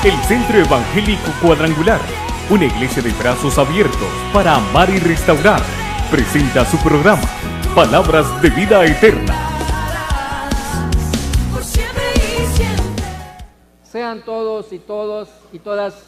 El Centro Evangélico Cuadrangular, una iglesia de brazos abiertos para amar y restaurar, presenta su programa, Palabras de Vida Eterna. Sean todos y todas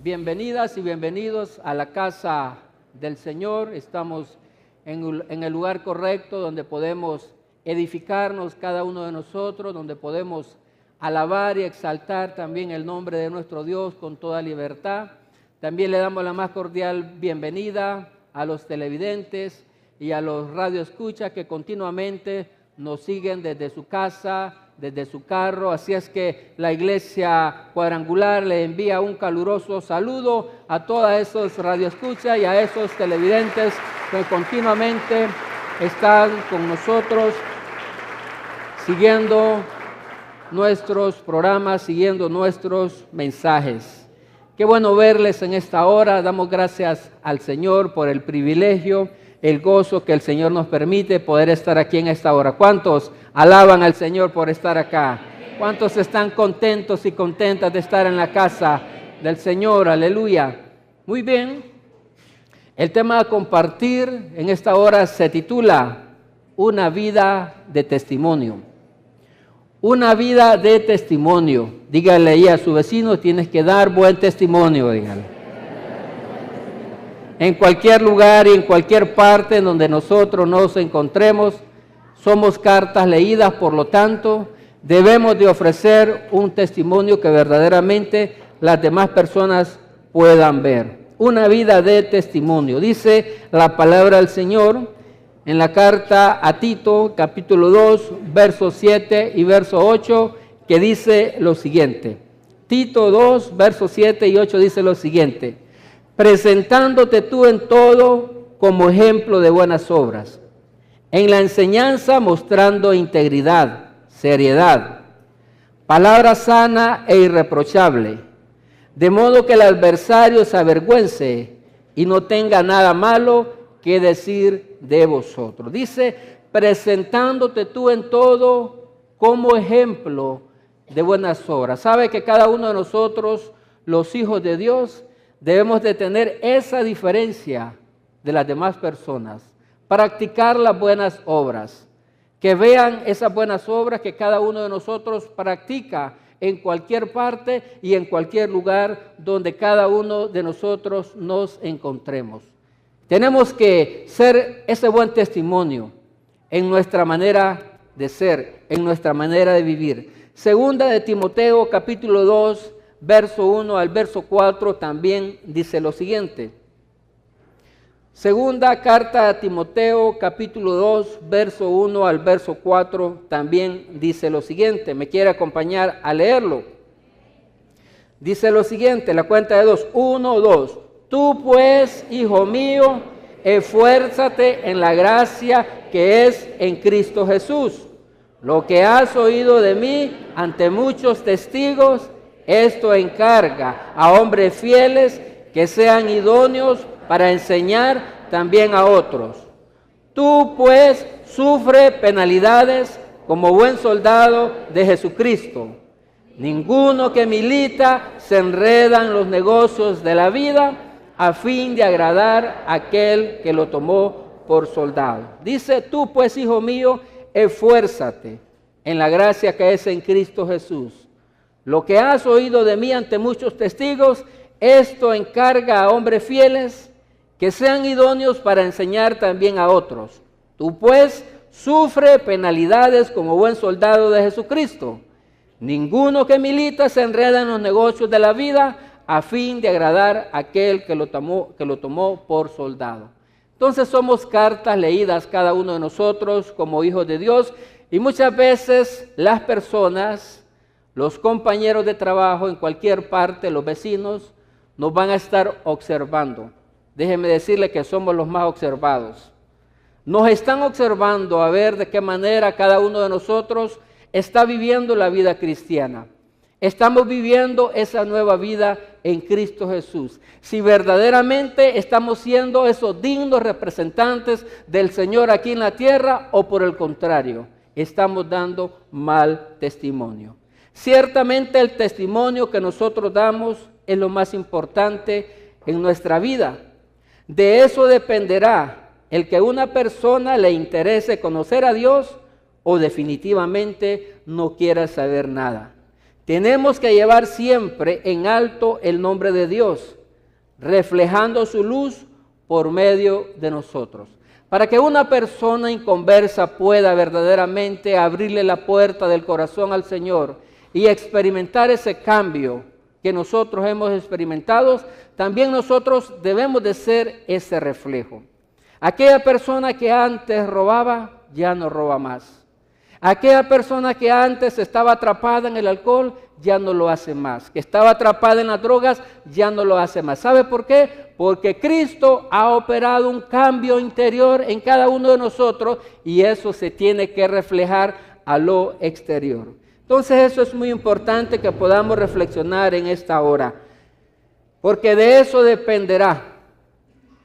bienvenidas y bienvenidos a la casa del Señor. Estamos en el lugar correcto donde podemos edificarnos cada uno de nosotros, donde podemos alabar y exaltar también el nombre de nuestro Dios con toda libertad. También le damos la más cordial bienvenida a los televidentes y a los radioescuchas que continuamente nos siguen desde su casa, desde su carro. Así es que la iglesia Cuadrangular le envía un caluroso saludo a todos esos radioescuchas y a esos televidentes que continuamente están con nosotros siguiendo nuestros programas, siguiendo nuestros mensajes. Qué bueno verles en esta hora. Damos gracias al Señor por el privilegio, el gozo que el Señor nos permite poder estar aquí en esta hora. ¿Cuántos alaban al Señor por estar acá? ¿Cuántos están contentos y contentas de estar en la casa del Señor? Aleluya. Muy bien. El tema a compartir en esta hora se titula Una vida de testimonio. Una vida de testimonio. Dígale ahí a su vecino, tienes que dar buen testimonio, dígale. En cualquier lugar y en cualquier parte en donde nosotros nos encontremos, somos cartas leídas, por lo tanto, debemos de ofrecer un testimonio que verdaderamente las demás personas puedan ver. Una vida de testimonio. Dice la palabra del Señor en la carta a Tito, capítulo 2, versos 7 y verso 8, que dice lo siguiente. Tito 2, versos 7 y 8 dice lo siguiente. Presentándote tú en todo como ejemplo de buenas obras, en la enseñanza mostrando integridad, seriedad, palabra sana e irreprochable, de modo que el adversario se avergüence y no tenga nada malo que decir de vosotros. Dice, presentándote tú en todo como ejemplo de buenas obras. Sabe que cada uno de nosotros, los hijos de Dios, debemos de tener esa diferencia de las demás personas, practicar las buenas obras, que vean esas buenas obras que cada uno de nosotros practica en cualquier parte y en cualquier lugar donde cada uno de nosotros nos encontremos. Tenemos que ser ese buen testimonio en nuestra manera de ser, en nuestra manera de vivir. Segunda de Timoteo, capítulo 2, verso 1 al verso 4, también dice lo siguiente. Segunda carta a Timoteo, capítulo 2, verso 1 al verso 4, también dice lo siguiente. ¿Me quiere acompañar a leerlo? Dice lo siguiente, la cuenta de 2, 1, 2. Tú pues, hijo mío, esfuérzate en la gracia que es en Cristo Jesús. Lo que has oído de mí ante muchos testigos, esto encarga a hombres fieles que sean idóneos para enseñar también a otros. Tú pues sufre penalidades como buen soldado de Jesucristo. Ninguno que milita se enreda en los negocios de la vida a fin de agradar a aquel que lo tomó por soldado. Dice, tú pues, hijo mío, esfuérzate en la gracia que es en Cristo Jesús. Lo que has oído de mí ante muchos testigos, esto encarga a hombres fieles que sean idóneos para enseñar también a otros. Tú pues sufre penalidades como buen soldado de Jesucristo. Ninguno que milita se enreda en los negocios de la vida a fin de agradar a aquel que lo tomó por soldado. Entonces somos cartas leídas cada uno de nosotros como hijos de Dios y muchas veces las personas, los compañeros de trabajo en cualquier parte, los vecinos, nos van a estar observando. Déjeme decirle que somos los más observados. Nos están observando a ver de qué manera cada uno de nosotros está viviendo la vida cristiana. Estamos viviendo esa nueva vida en Cristo Jesús. Si verdaderamente estamos siendo esos dignos representantes del Señor aquí en la tierra o por el contrario, estamos dando mal testimonio. Ciertamente el testimonio que nosotros damos es lo más importante en nuestra vida. De eso dependerá el que a una persona le interese conocer a Dios o definitivamente no quiera saber nada. Tenemos que llevar siempre en alto el nombre de Dios, reflejando su luz por medio de nosotros. Para que una persona inconversa pueda verdaderamente abrirle la puerta del corazón al Señor y experimentar ese cambio que nosotros hemos experimentado, también nosotros debemos de ser ese reflejo. Aquella persona que antes robaba, ya no roba más. Aquella persona que antes estaba atrapada en el alcohol, ya no lo hace más. Que estaba atrapada en las drogas, ya no lo hace más. ¿Sabe por qué? Porque Cristo ha operado un cambio interior en cada uno de nosotros y eso se tiene que reflejar a lo exterior. Entonces eso es muy importante que podamos reflexionar en esta hora. Porque de eso dependerá.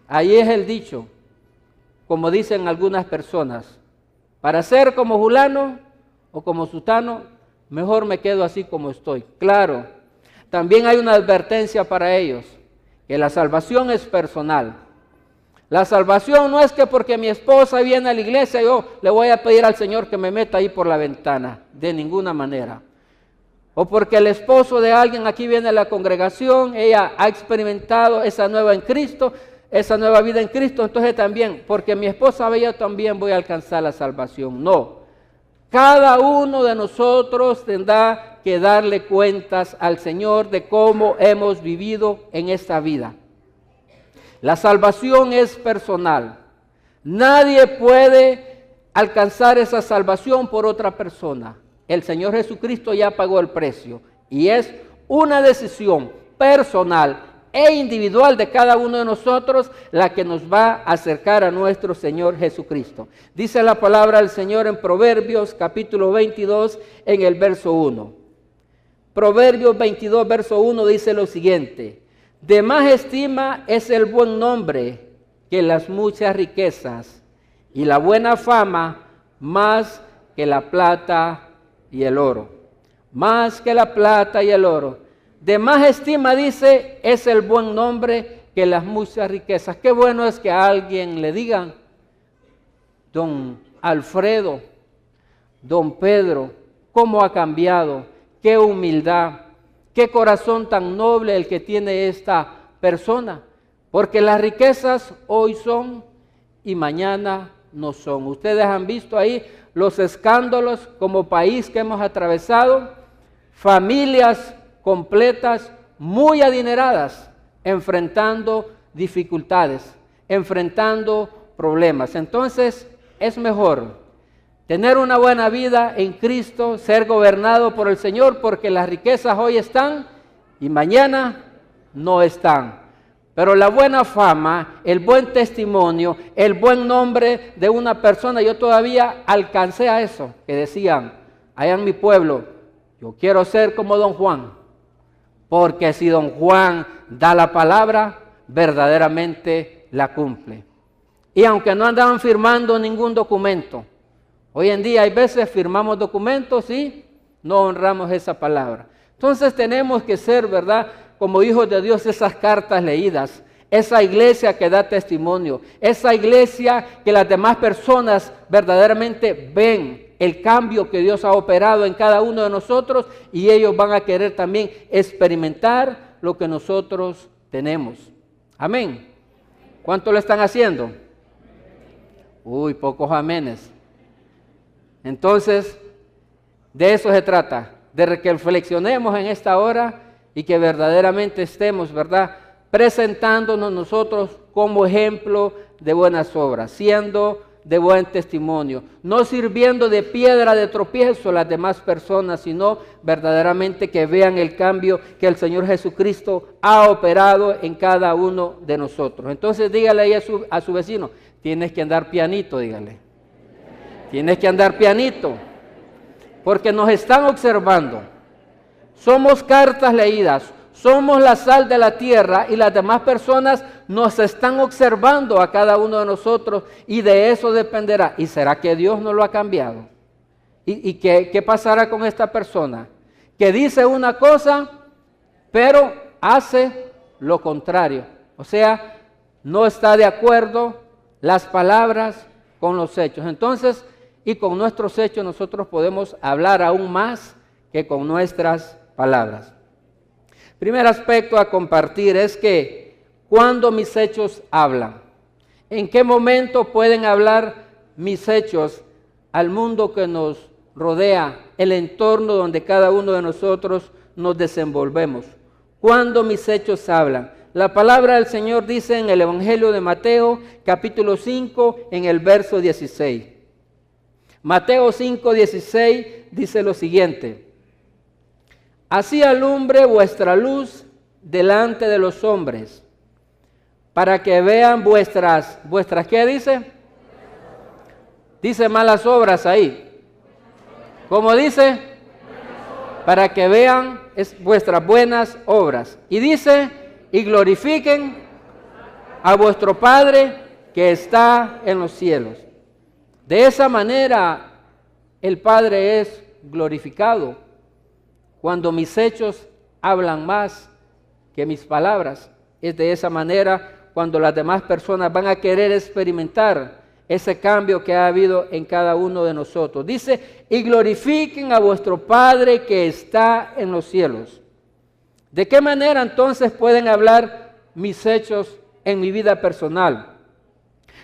Ahí es el dicho, como dicen algunas personas. Para ser como fulano o como sutano, mejor me quedo así como estoy. Claro, también hay una advertencia para ellos, que la salvación es personal. La salvación no es que porque mi esposa viene a la iglesia, yo le voy a pedir al Señor que me meta ahí por la ventana, de ninguna manera. O porque el esposo de alguien aquí viene a la congregación, ella ha experimentado esa nueva en Cristo, esa nueva vida en Cristo, entonces también, porque mi esposa ve, yo también voy a alcanzar la salvación. No, cada uno de nosotros tendrá que darle cuentas al Señor de cómo hemos vivido en esta vida. La salvación es personal. Nadie puede alcanzar esa salvación por otra persona. El Señor Jesucristo ya pagó el precio y es una decisión personal e individual de cada uno de nosotros la que nos va a acercar a nuestro Señor Jesucristo. Dice la palabra del Señor en Proverbios capítulo 22 en el verso 1. Proverbios 22 verso 1 dice lo siguiente: de más estima es el buen nombre que las muchas riquezas, y la buena fama más que la plata y el oro. Más que la plata y el oro. De más estima, dice, es el buen nombre que las muchas riquezas. Qué bueno es que a alguien le digan, don Alfredo, don Pedro, cómo ha cambiado, qué humildad, qué corazón tan noble el que tiene esta persona. Porque las riquezas hoy son y mañana no son. Ustedes han visto ahí los escándalos como país que hemos atravesado, familias completas, muy adineradas, enfrentando dificultades, enfrentando problemas. Entonces, es mejor tener una buena vida en Cristo, ser gobernado por el Señor, porque las riquezas hoy están y mañana no están. Pero la buena fama, el buen testimonio, el buen nombre de una persona, yo todavía alcancé a eso, que decían allá en mi pueblo, yo quiero ser como don Juan. Porque si don Juan da la palabra, verdaderamente la cumple. Y aunque no andaban firmando ningún documento, hoy en día hay veces firmamos documentos y no honramos esa palabra. Entonces tenemos que ser, ¿verdad?, como hijos de Dios, esas cartas leídas, esa iglesia que da testimonio, esa iglesia que las demás personas verdaderamente ven el cambio que Dios ha operado en cada uno de nosotros y ellos van a querer también experimentar lo que nosotros tenemos. Amén. ¿Cuánto lo están haciendo? Uy, pocos amenes. Entonces, de eso se trata, de que reflexionemos en esta hora y que verdaderamente estemos, ¿verdad?, presentándonos nosotros como ejemplo de buenas obras, siendo de buen testimonio, no sirviendo de piedra de tropiezo a las demás personas, sino verdaderamente que vean el cambio que el Señor Jesucristo ha operado en cada uno de nosotros. Entonces dígale ahí a su vecino, tienes que andar pianito, dígale. Tienes que andar pianito, porque nos están observando. Somos cartas leídas, somos la sal de la tierra y las demás personas nos están observando a cada uno de nosotros y de eso dependerá. ¿Y será que Dios no lo ha cambiado? ¿Y qué pasará con esta persona? que dice una cosa, pero hace lo contrario. O sea, no está de acuerdo las palabras con los hechos. Entonces, y con nuestros hechos nosotros podemos hablar aún más que con nuestras palabras. Primer aspecto a compartir es que cuando mis hechos hablan, ¿en qué momento pueden hablar mis hechos al mundo que nos rodea, el entorno donde cada uno de nosotros nos desenvolvemos? Cuando mis hechos hablan. La palabra del Señor dice en el Evangelio de Mateo, capítulo 5, en el verso 16. Mateo 5, 16 dice lo siguiente: así alumbre vuestra luz delante de los hombres, para que vean vuestras, ¿qué dice? Dice malas obras ahí. ¿Cómo dice? Para que vean vuestras buenas obras. Y dice, y glorifiquen a vuestro Padre que está en los cielos. De esa manera el Padre es glorificado, cuando mis hechos hablan más que mis palabras. Es de esa manera cuando las demás personas van a querer experimentar ese cambio que ha habido en cada uno de nosotros. Dice, y glorifiquen a vuestro Padre que está en los cielos. ¿De qué manera entonces pueden hablar mis hechos en mi vida personal?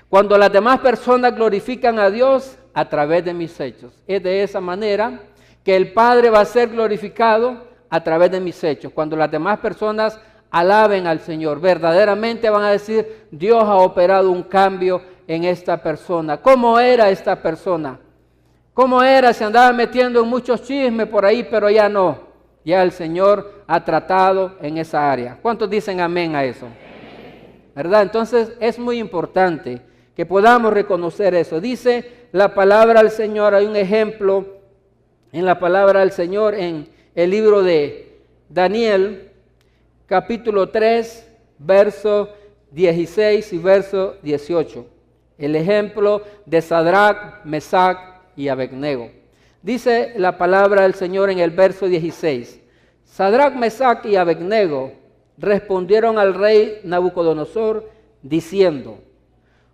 Cuando las demás personas glorifican a Dios a través de mis hechos. Es de esa manera que el Padre va a ser glorificado a través de mis hechos. Cuando las demás personas alaben al Señor, verdaderamente van a decir, Dios ha operado un cambio en esta persona. ¿Cómo era esta persona? ¿Cómo era? Se andaba metiendo en muchos chismes por ahí, pero ya no. Ya el Señor ha tratado en esa área. ¿Cuántos dicen amén a eso? ¿Verdad? Entonces es muy importante que podamos reconocer eso. Dice la palabra del Señor, hay un ejemplo en la palabra del Señor en el libro de Daniel, capítulo 3, verso 16 y verso 18. El ejemplo de Sadrac, Mesac y Abednego. Dice la palabra del Señor en el verso 16. Sadrac, Mesac y Abednego respondieron al rey Nabucodonosor diciendo,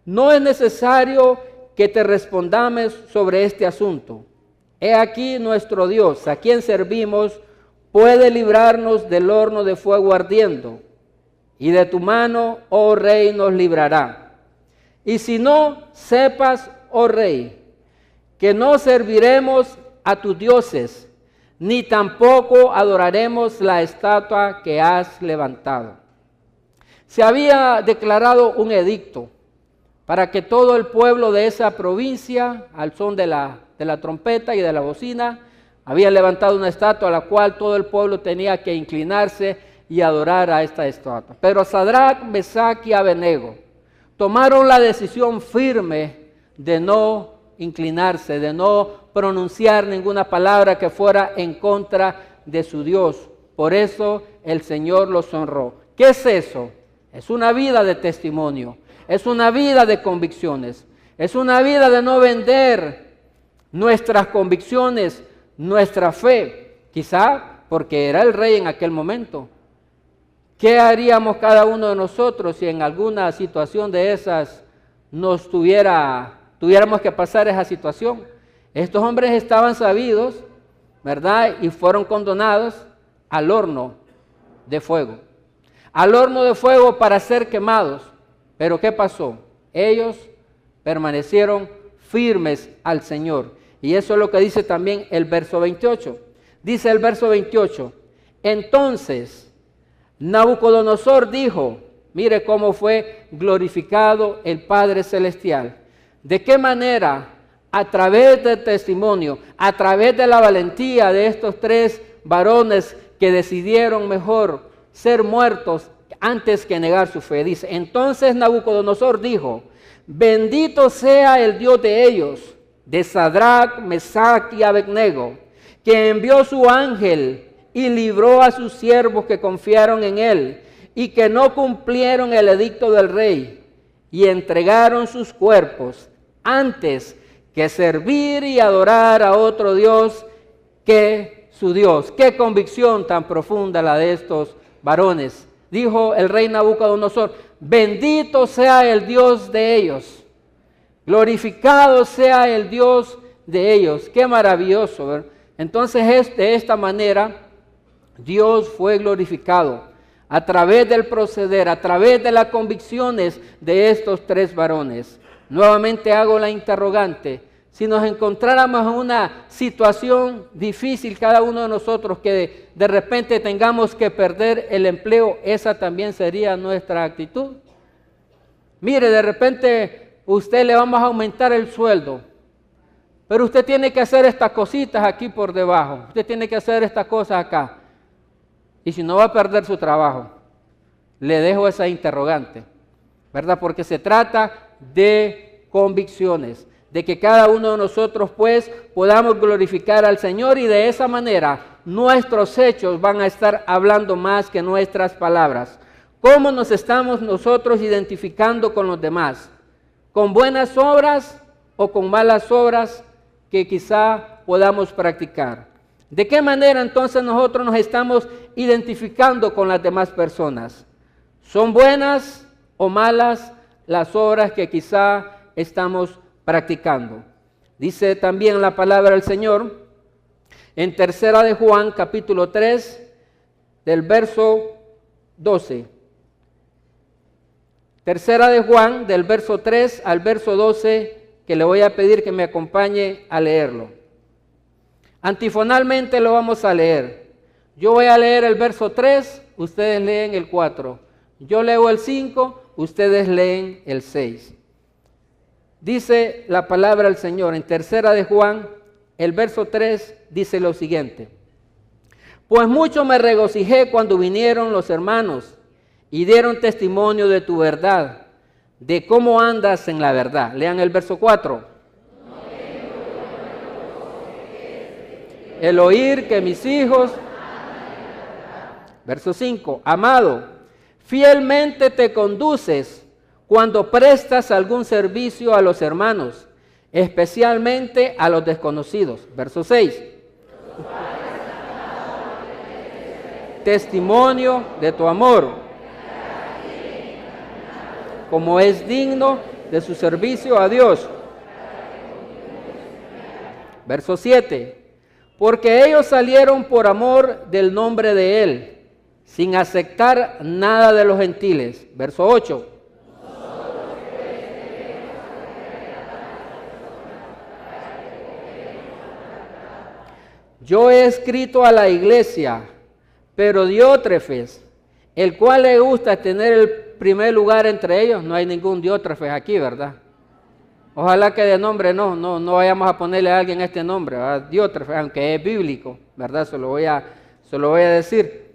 no es necesario que te respondamos sobre este asunto. He aquí nuestro Dios, a quien servimos, puede librarnos del horno de fuego ardiendo, y de tu mano, oh rey, nos librará. Y si no, sepas, oh rey, que no serviremos a tus dioses, ni tampoco adoraremos la estatua que has levantado. Se había declarado un edicto para que todo el pueblo de esa provincia, al son de la trompeta y de la bocina, había levantado una estatua a la cual todo el pueblo tenía que inclinarse y adorar a esta estatua. Pero Sadrac, Mesac y Abednego tomaron la decisión firme de no inclinarse, de no pronunciar ninguna palabra que fuera en contra de su Dios. Por eso el Señor los honró. ¿Qué es eso? Es una vida de testimonio, es una vida de convicciones, es una vida de no vender nuestras convicciones, nuestra fe, quizá porque era el rey en aquel momento. ¿Qué haríamos cada uno de nosotros si en alguna situación de esas tuviéramos que pasar esa situación? Estos hombres estaban sabidos, ¿verdad? Y fueron condenados al horno de fuego. Al horno de fuego para ser quemados. Pero ¿qué pasó? Ellos permanecieron firmes al Señor. Y eso es lo que dice también el verso 28. Dice el verso 28, entonces Nabucodonosor dijo, mire cómo fue glorificado el Padre Celestial. ¿De qué manera? A través del testimonio, a través de la valentía de estos tres varones que decidieron mejor ser muertos antes que negar su fe. Dice, entonces Nabucodonosor dijo, bendito sea el Dios de ellos, de Sadrac, Mesac y Abednego, que envió su ángel y libró a sus siervos que confiaron en él y que no cumplieron el edicto del rey y entregaron sus cuerpos antes que servir y adorar a otro Dios que su Dios. Qué convicción tan profunda la de estos varones. Dijo el rey Nabucodonosor, bendito sea el Dios de ellos, glorificado sea el Dios de ellos. Qué maravilloso, ¿verdad? Entonces de esta manera Dios fue glorificado a través del proceder, a través de las convicciones de estos tres varones. Nuevamente hago la interrogante. Si nos encontráramos en una situación difícil, cada uno de nosotros, que de repente tengamos que perder el empleo, esa también sería nuestra actitud. Mire, de repente usted le vamos a aumentar el sueldo, pero usted tiene que hacer estas cositas aquí por debajo, usted tiene que hacer estas cosas acá, y si no va a perder su trabajo. Le dejo esa interrogante, ¿verdad? Porque se trata de convicciones, de que cada uno de nosotros pues podamos glorificar al Señor, y de esa manera nuestros hechos van a estar hablando más que nuestras palabras. ¿Cómo nos estamos nosotros identificando con los demás? ¿Con buenas obras o con malas obras que quizá podamos practicar? ¿De qué manera entonces nosotros nos estamos identificando con las demás personas? ¿Son buenas o malas las obras que quizá estamos practicando? Dice también la palabra del Señor en 3 de Juan capítulo 3 del verso 12. 3 de Juan del verso 3 al verso 12, que le voy a pedir que me acompañe a leerlo. Antifonalmente lo vamos a leer. Yo voy a leer el verso 3, ustedes leen el 4. Yo leo el 5, ustedes leen el 6. Dice la palabra del Señor en 3 de Juan, el verso 3, dice lo siguiente. Pues mucho me regocijé cuando vinieron los hermanos y dieron testimonio de tu verdad, de cómo andas en la verdad. Lean el verso 4. El oír que mis hijos. Verso 5. Amado, fielmente te conduces cuando prestas algún servicio a los hermanos, especialmente a los desconocidos. Verso 6. Testimonio de tu amor, como es digno de su servicio a Dios. Verso 7. Porque ellos salieron por amor del nombre de Él, sin aceptar nada de los gentiles. Verso 8. Yo he escrito a la iglesia, pero Diótrefes, el cual le gusta tener el primer lugar entre ellos. No hay ningún Diótrefes aquí, ¿verdad? Ojalá que de nombre no vayamos a ponerle a alguien este nombre, ¿verdad? Diótrefes, aunque es bíblico, ¿verdad? Se lo voy a decir.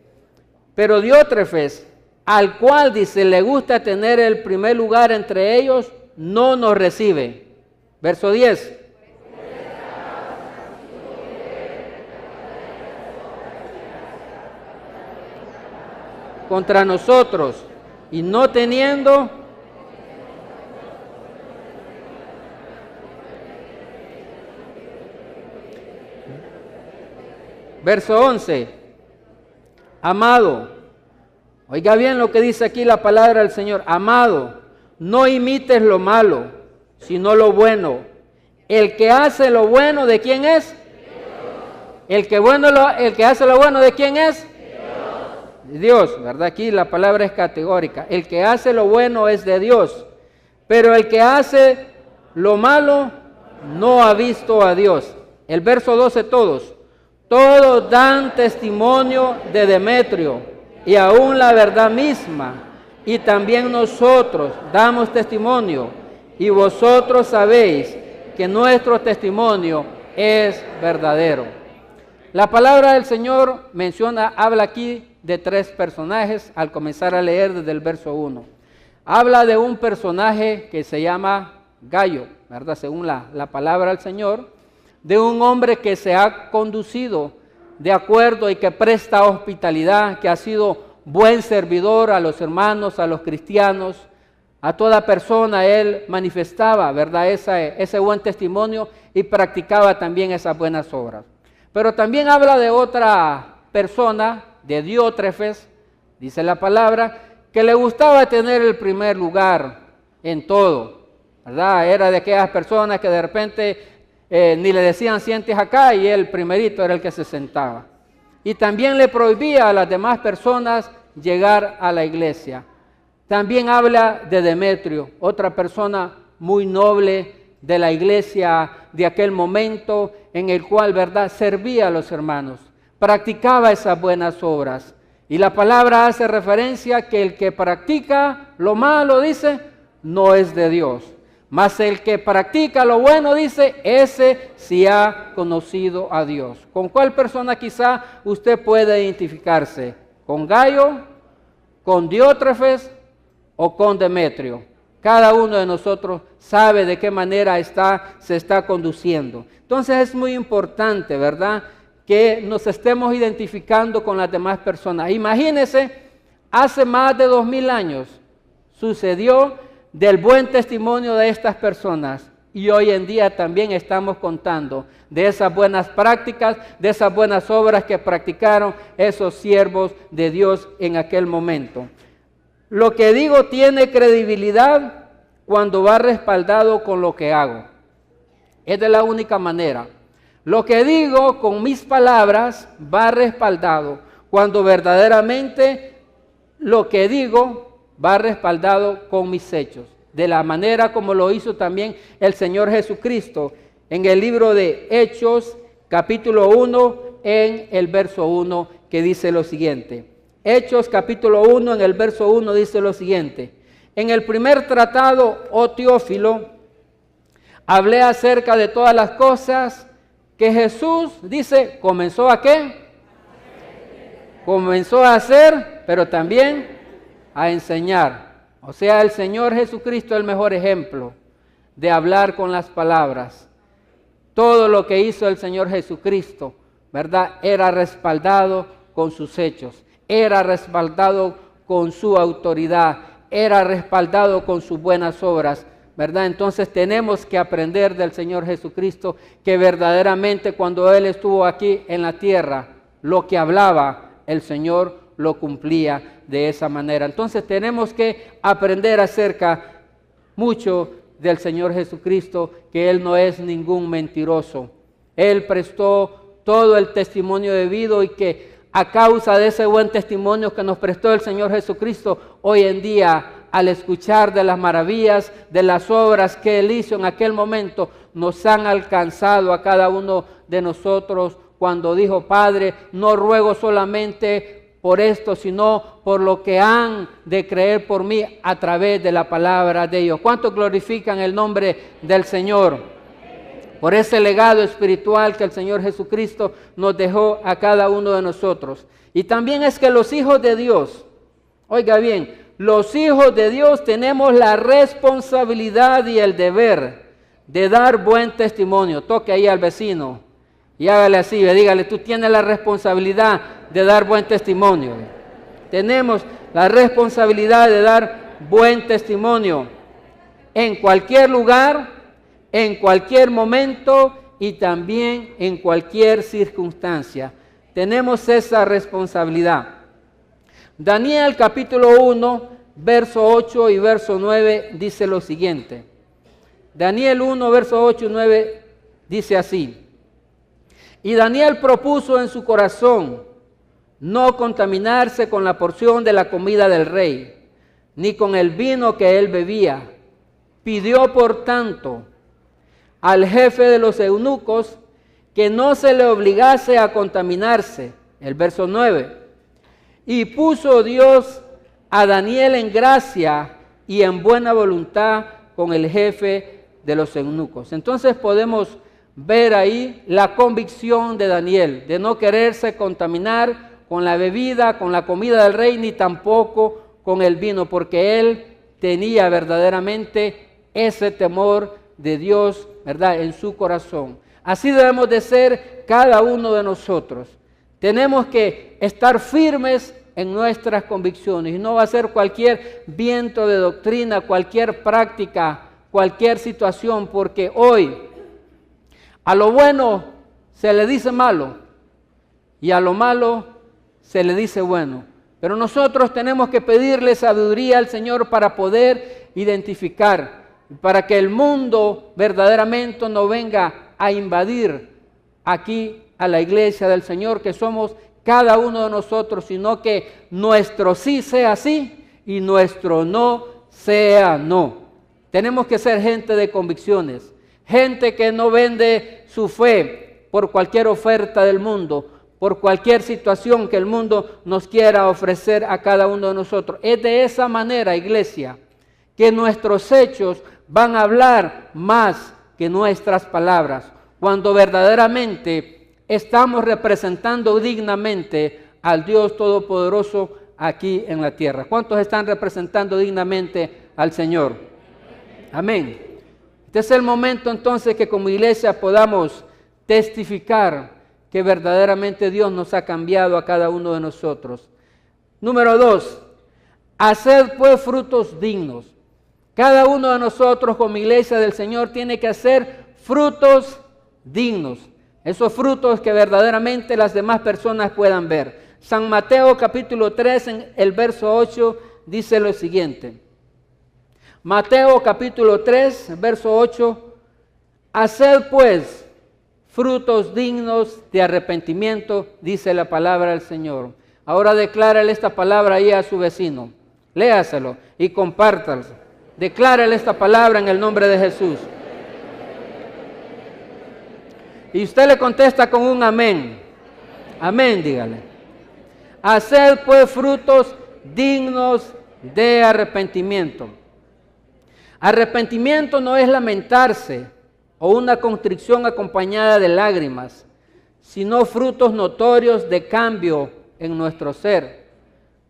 Pero Diótrefes, al cual dice le gusta tener el primer lugar entre ellos, no nos recibe. Verso 10. Contra nosotros, y no teniendo verso 11. Amado, oiga bien lo que dice aquí la palabra del Señor. Amado, no imites lo malo, sino lo bueno. El que hace lo bueno, ¿de quién es? El que hace lo bueno, ¿de quién es? Dios, ¿verdad? Aquí la palabra es categórica. El que hace lo bueno es de Dios, pero el que hace lo malo no ha visto a Dios. El verso 12, todos dan testimonio de Demetrio, y aún la verdad misma, y también nosotros damos testimonio, y vosotros sabéis que nuestro testimonio es verdadero. La palabra del Señor habla aquí de tres personajes al comenzar a leer desde el verso 1. Habla de un personaje que se llama Gallo, ¿verdad? Según la palabra del Señor, de un hombre que se ha conducido de acuerdo y que presta hospitalidad, que ha sido buen servidor a los hermanos, a los cristianos, a toda persona. Él manifestaba, ¿verdad?, ese buen testimonio y practicaba también esas buenas obras. Pero también habla de otra persona, de Diótrefes, dice la palabra, que le gustaba tener el primer lugar en todo, ¿verdad? Era de aquellas personas que de repente ni le decían sientes acá y él primerito era el que se sentaba. Y también le prohibía a las demás personas llegar a la iglesia. También habla de Demetrio, otra persona muy noble de la iglesia de aquel momento, en el cual, ¿verdad?, servía a los hermanos, practicaba esas buenas obras. Y la palabra hace referencia que el que practica lo malo, dice, no es de Dios. Mas el que practica lo bueno, dice, ese sí ha conocido a Dios. ¿Con cuál persona quizá usted puede identificarse? ¿Con Gayo, con Diótrefes o con Demetrio? Cada uno de nosotros sabe de qué manera se está conduciendo. Entonces es muy importante, ¿verdad?, que nos estemos identificando con las demás personas. Imagínense, hace más de 2000 años sucedió del buen testimonio de estas personas y hoy en día también estamos contando de esas buenas prácticas, de esas buenas obras que practicaron esos siervos de Dios en aquel momento. Lo que digo tiene credibilidad cuando va respaldado con lo que hago. Es de la única manera. Lo que digo con mis palabras va respaldado cuando verdaderamente lo que digo va respaldado con mis hechos. De la manera como lo hizo también el Señor Jesucristo en el libro de Hechos, capítulo 1, en el verso 1, que dice lo siguiente. Hechos, capítulo 1, en el verso 1, dice lo siguiente. En el primer tratado, oh Teófilo, hablé acerca de todas las cosas que Jesús, dice, comenzó a ¿qué? Comenzó a hacer, pero también a enseñar. O sea, el Señor Jesucristo es el mejor ejemplo de hablar con las palabras. Todo lo que hizo el Señor Jesucristo, ¿verdad?, era respaldado con sus hechos, era respaldado con su autoridad, era respaldado con sus buenas obras, ¿verdad? Entonces tenemos que aprender del Señor Jesucristo que verdaderamente cuando Él estuvo aquí en la tierra, lo que hablaba el Señor lo cumplía de esa manera. Entonces tenemos que aprender acerca mucho del Señor Jesucristo, que Él no es ningún mentiroso. Él prestó todo el testimonio debido y que a causa de ese buen testimonio que nos prestó el Señor Jesucristo, hoy en día, al escuchar de las maravillas, de las obras que Él hizo en aquel momento, nos han alcanzado a cada uno de nosotros cuando dijo, Padre, no ruego solamente por esto, sino por lo que han de creer por mí a través de la palabra de ellos. ¿Cuántos glorifican el nombre del Señor? Por ese legado espiritual que el Señor Jesucristo nos dejó a cada uno de nosotros. Y también es que los hijos de Dios, oiga bien, los hijos de Dios tenemos la responsabilidad y el deber de dar buen testimonio. Toque ahí al vecino y hágale así, dígale, tú tienes la responsabilidad de dar buen testimonio. Tenemos la responsabilidad de dar buen testimonio en cualquier lugar, en cualquier momento y también en cualquier circunstancia. Tenemos esa responsabilidad. Daniel capítulo 1, verso 8 y verso 9 dice lo siguiente. Daniel 1, verso 8 y 9 dice así. Y Daniel propuso en su corazón no contaminarse con la porción de la comida del rey, ni con el vino que él bebía. Pidió por tanto al jefe de los eunucos que no se le obligase a contaminarse. El verso 9. Y puso Dios a Daniel en gracia y en buena voluntad con el jefe de los eunucos. Entonces podemos ver ahí la convicción de Daniel de no quererse contaminar con la bebida, con la comida del rey, ni tampoco con el vino, porque él tenía verdaderamente ese temor de Dios, ¿verdad?, en su corazón. Así debemos de ser cada uno de nosotros. Tenemos que estar firmes en nuestras convicciones y no va a ser cualquier viento de doctrina, cualquier práctica, cualquier situación, porque hoy a lo bueno se le dice malo y a lo malo se le dice bueno. Pero nosotros tenemos que pedirle sabiduría al Señor para poder identificar, para que el mundo verdaderamente no venga a invadir aquí a la iglesia del Señor, que somos cada uno de nosotros, sino que nuestro sí sea sí y nuestro no sea no. Tenemos que ser gente de convicciones, gente que no vende su fe por cualquier oferta del mundo, por cualquier situación que el mundo nos quiera ofrecer a cada uno de nosotros. Es de esa manera, iglesia, que nuestros hechos van a hablar más que nuestras palabras, cuando verdaderamente estamos representando dignamente al Dios Todopoderoso aquí en la tierra. ¿Cuántos están representando dignamente al Señor? Amén. Este es el momento entonces que como iglesia podamos testificar que verdaderamente Dios nos ha cambiado a cada uno de nosotros. Número 2, haced pues frutos dignos. Cada uno de nosotros como iglesia del Señor tiene que hacer frutos dignos. Esos frutos que verdaderamente las demás personas puedan ver. San Mateo capítulo 3 en el verso 8 dice lo siguiente. Mateo capítulo 3, verso 8. Haced pues frutos dignos de arrepentimiento, dice la palabra del Señor. Ahora declárale esta palabra ahí a su vecino. Léaselo y compártalo. Declárale esta palabra en el nombre de Jesús. Y usted le contesta con un amén. Amén, dígale. Haced pues frutos dignos de arrepentimiento. Arrepentimiento no es lamentarse o una contrición acompañada de lágrimas, sino frutos notorios de cambio en nuestro ser.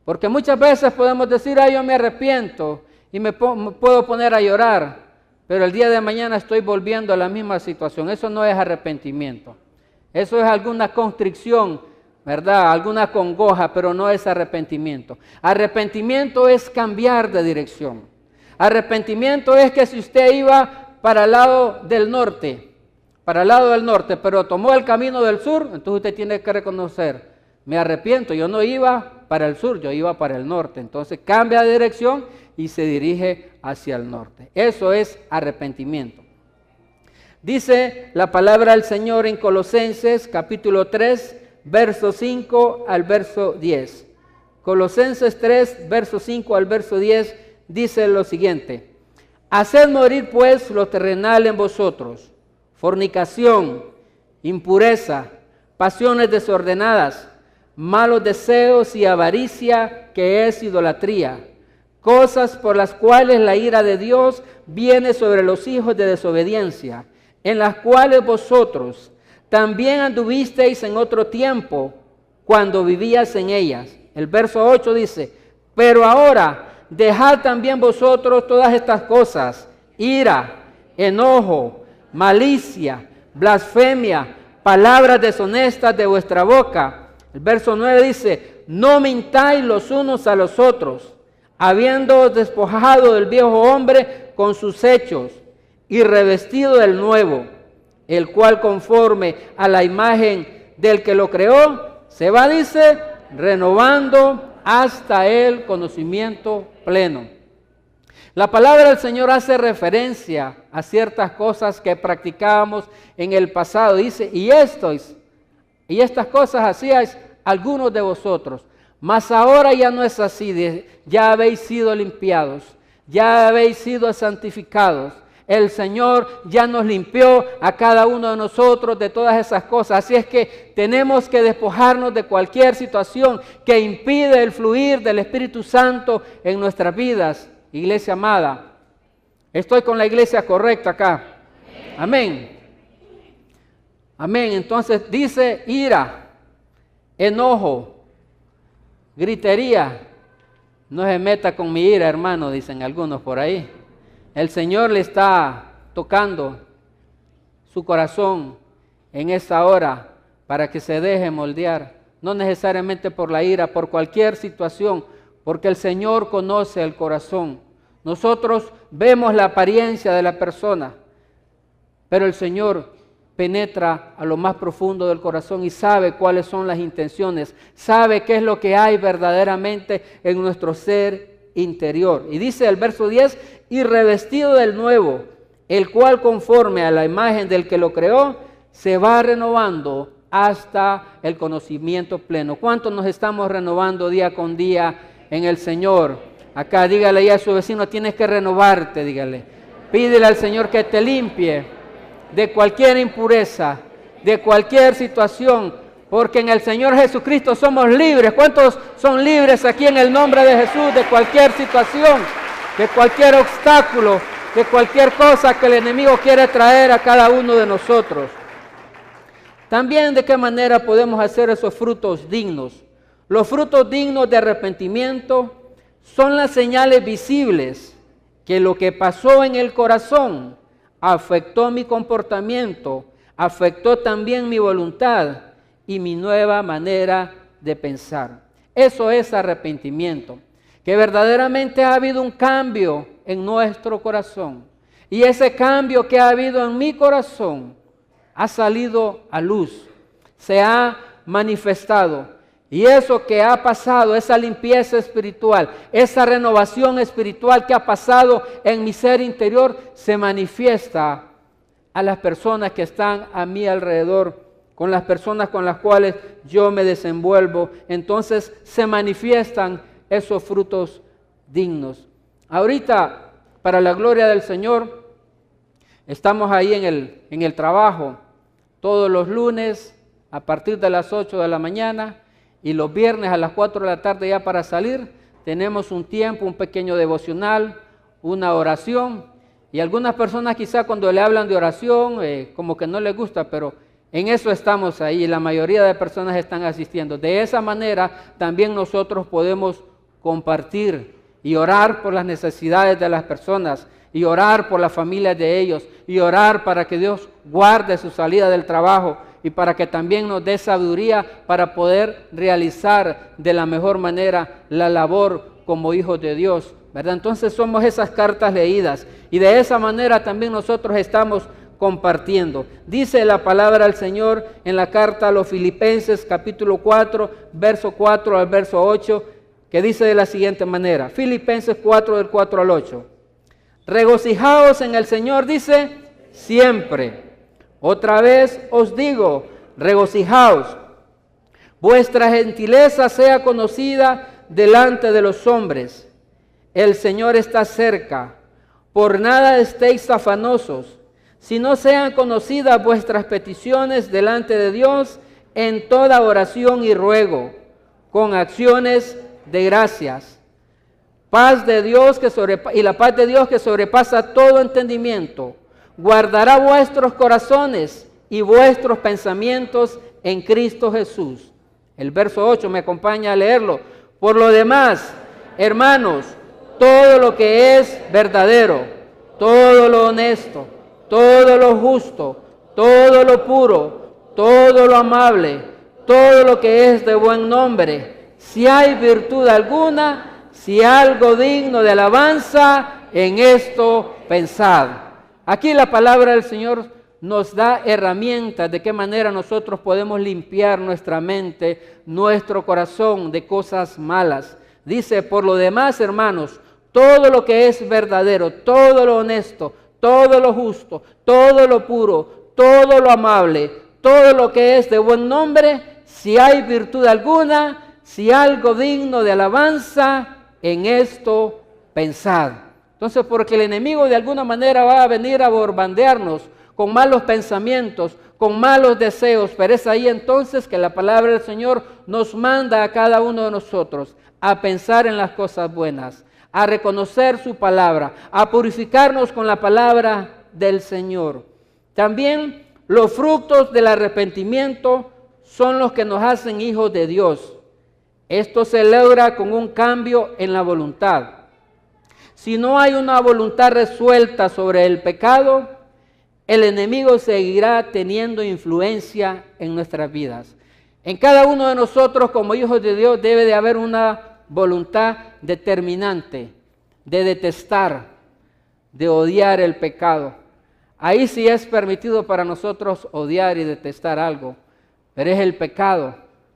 Porque muchas veces podemos decir, yo me arrepiento y me puedo poner a llorar, pero el día de mañana estoy volviendo a la misma situación. Eso no es arrepentimiento. Eso es alguna constricción, ¿verdad? Alguna congoja, pero no es arrepentimiento. Arrepentimiento es cambiar de dirección. Arrepentimiento es que si usted iba para el lado del norte, pero tomó el camino del sur, entonces usted tiene que reconocer, me arrepiento, yo no iba para el sur, yo iba para el norte. Entonces cambia de dirección y se dirige hacia el norte. Eso es arrepentimiento. Dice la palabra del Señor en Colosenses capítulo 3, verso 5 al verso 10. Colosenses 3, verso 5 al verso 10 dice lo siguiente. Haced morir pues lo terrenal en vosotros, fornicación, impureza, pasiones desordenadas, malos deseos y avaricia, que es idolatría, cosas por las cuales la ira de Dios viene sobre los hijos de desobediencia, en las cuales vosotros también anduvisteis en otro tiempo, cuando vivías en ellas. El verso 8 dice, pero ahora dejad también vosotros todas estas cosas, ira, enojo, malicia, blasfemia, palabras deshonestas de vuestra boca. El verso 9 dice, no mintáis los unos a los otros, habiendo despojado del viejo hombre con sus hechos y revestido del nuevo, el cual conforme a la imagen del que lo creó, se va, dice, renovando hasta el conocimiento pleno. La palabra del Señor hace referencia a ciertas cosas que practicábamos en el pasado. Dice, y estas cosas hacíais algunos de vosotros, mas ahora ya no es así. Ya habéis sido limpiados, ya habéis sido santificados. El Señor ya nos limpió a cada uno de nosotros de todas esas cosas. Así es que tenemos que despojarnos de cualquier situación que impide el fluir del Espíritu Santo en nuestras vidas. Iglesia amada, estoy con la iglesia correcta acá. Amén. Amén. Entonces dice ira, enojo, gritería. No se meta con mi ira, hermano, dicen algunos por ahí. El Señor le está tocando su corazón en esta hora para que se deje moldear. No necesariamente por la ira, por cualquier situación, porque el Señor conoce el corazón. Nosotros vemos la apariencia de la persona, pero el Señor penetra a lo más profundo del corazón y sabe cuáles son las intenciones, sabe qué es lo que hay verdaderamente en nuestro ser interior. Y dice el verso 10, y revestido del nuevo, el cual conforme a la imagen del que lo creó, se va renovando hasta el conocimiento pleno. ¿Cuántos nos estamos renovando día con día en el Señor? Acá dígale ya a su vecino, tienes que renovarte, dígale. Pídele al Señor que te limpie de cualquier impureza, de cualquier situación, porque en el Señor Jesucristo somos libres. ¿Cuántos son libres aquí en el nombre de Jesús de cualquier situación, de cualquier obstáculo, de cualquier cosa que el enemigo quiere traer a cada uno de nosotros? También de qué manera podemos hacer esos frutos dignos. Los frutos dignos de arrepentimiento son las señales visibles que lo que pasó en el corazón afectó mi comportamiento, afectó también mi voluntad y mi nueva manera de pensar. Eso es arrepentimiento, que verdaderamente ha habido un cambio en nuestro corazón. Y ese cambio que ha habido en mi corazón ha salido a luz, se ha manifestado. Y eso que ha pasado, esa limpieza espiritual, esa renovación espiritual que ha pasado en mi ser interior, se manifiesta a las personas que están a mi alrededor, con las personas con las cuales yo me desenvuelvo. Entonces se manifiestan esos frutos dignos. Ahorita, para la gloria del Señor, estamos ahí en el trabajo, todos los lunes a partir de las 8 de la mañana, y los viernes a las 4 de la tarde ya para salir, tenemos un tiempo, un pequeño devocional, una oración. Y algunas personas quizá cuando le hablan de oración, como que no les gusta, pero en eso estamos ahí. La mayoría de personas están asistiendo. De esa manera también nosotros podemos compartir y orar por las necesidades de las personas, y orar por las familias de ellos, y orar para que Dios guarde su salida del trabajo, y para que también nos dé sabiduría para poder realizar de la mejor manera la labor como hijos de Dios, ¿verdad? Entonces somos esas cartas leídas, y de esa manera también nosotros estamos compartiendo. Dice la palabra del Señor en la carta a los Filipenses, capítulo 4, verso 4 al verso 8, que dice de la siguiente manera, Filipenses 4, del 4 al 8. Regocijaos en el Señor, dice, siempre. Otra vez os digo, regocijaos. Vuestra gentileza sea conocida delante de los hombres. El Señor está cerca. Por nada estéis afanosos, sino sean conocidas vuestras peticiones delante de Dios en toda oración y ruego, con acciones de gracias. Paz de Dios y la paz de Dios que sobrepasa todo entendimiento, guardará vuestros corazones y vuestros pensamientos en Cristo Jesús. El verso 8 me acompaña a leerlo. Por lo demás, hermanos, todo lo que es verdadero, todo lo honesto, todo lo justo, todo lo puro, todo lo amable, todo lo que es de buen nombre, si hay virtud alguna, si algo digno de alabanza, en esto pensad. Aquí la palabra del Señor nos da herramientas de qué manera nosotros podemos limpiar nuestra mente, nuestro corazón de cosas malas. Dice, por lo demás, hermanos, todo lo que es verdadero, todo lo honesto, todo lo justo, todo lo puro, todo lo amable, todo lo que es de buen nombre, si hay virtud alguna, si algo digno de alabanza, en esto pensad. Entonces, porque el enemigo de alguna manera va a venir a bombardearnos con malos pensamientos, con malos deseos, pero es ahí entonces que la palabra del Señor nos manda a cada uno de nosotros a pensar en las cosas buenas, a reconocer su palabra, a purificarnos con la palabra del Señor. También los frutos del arrepentimiento son los que nos hacen hijos de Dios. Esto se logra con un cambio en la voluntad. Si no hay una voluntad resuelta sobre el pecado, el enemigo seguirá teniendo influencia en nuestras vidas. En cada uno de nosotros como hijos de Dios debe de haber una voluntad determinante de detestar, de odiar el pecado. Ahí sí es permitido para nosotros odiar y detestar algo, pero es el pecado,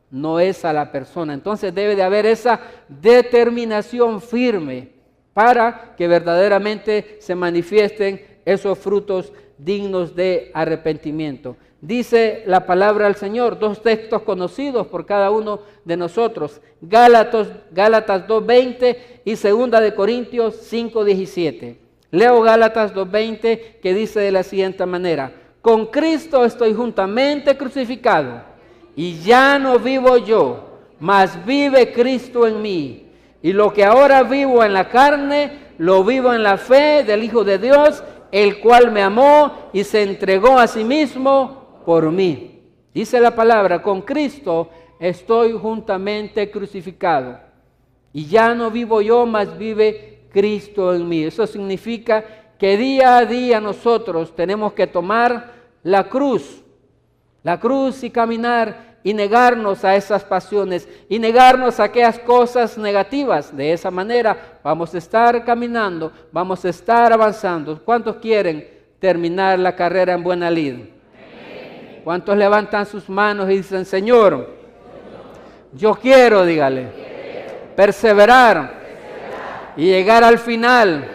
no es a la persona. Entonces debe de haber esa determinación firme para que verdaderamente se manifiesten esos frutos dignos de arrepentimiento. Dice la palabra del Señor, 2 textos conocidos por cada uno de nosotros, Gálatas 2:20 y 2 de Corintios 5:17. Leo Gálatas 2:20, que dice de la siguiente manera: con Cristo estoy juntamente crucificado, y ya no vivo yo, mas vive Cristo en mí. Y lo que ahora vivo en la carne, lo vivo en la fe del Hijo de Dios, el cual me amó y se entregó a sí mismo por mí. Dice la palabra, con Cristo estoy juntamente crucificado, y ya no vivo yo, mas vive Cristo en mí. Eso significa que día a día nosotros tenemos que tomar la cruz y caminar y negarnos a esas pasiones y negarnos a aquellas cosas negativas. De esa manera vamos a estar caminando, vamos a estar avanzando. ¿Cuántos quieren terminar la carrera en buena lid? ¿Cuántos levantan sus manos y dicen, Señor, yo quiero, dígale, perseverar y llegar al final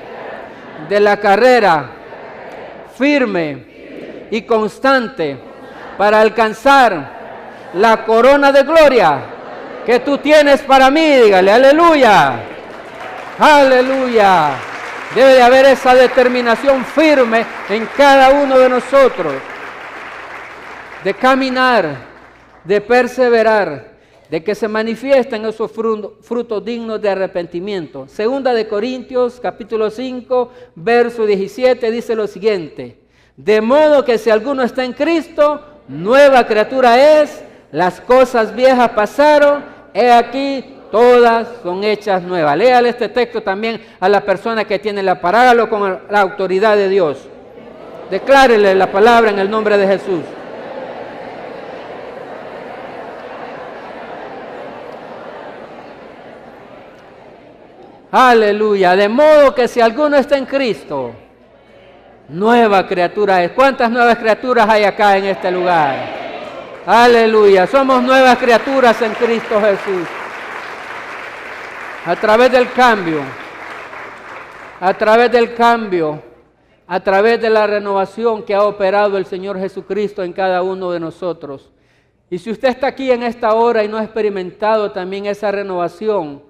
de la carrera firme y constante para alcanzar la corona de gloria que tú tienes para mí? Dígale, aleluya, aleluya. Debe de haber esa determinación firme en cada uno de nosotros, de caminar, de perseverar, de que se manifiesten esos frutos dignos de arrepentimiento. 2 de Corintios, capítulo 5, verso 17, dice lo siguiente: de modo que si alguno está en Cristo, nueva criatura es, las cosas viejas pasaron, he aquí, todas son hechas nuevas. Léale este texto también a la persona que tiene la palabra, hágalo con la autoridad de Dios. Declárele la palabra en el nombre de Jesús. Aleluya. De modo que si alguno está en Cristo, nueva criatura es. ¿Cuántas nuevas criaturas hay acá en este lugar? Aleluya. Somos nuevas criaturas en Cristo Jesús. A través del cambio, a través de la renovación que ha operado el Señor Jesucristo en cada uno de nosotros. Y si usted está aquí en esta hora y no ha experimentado también esa renovación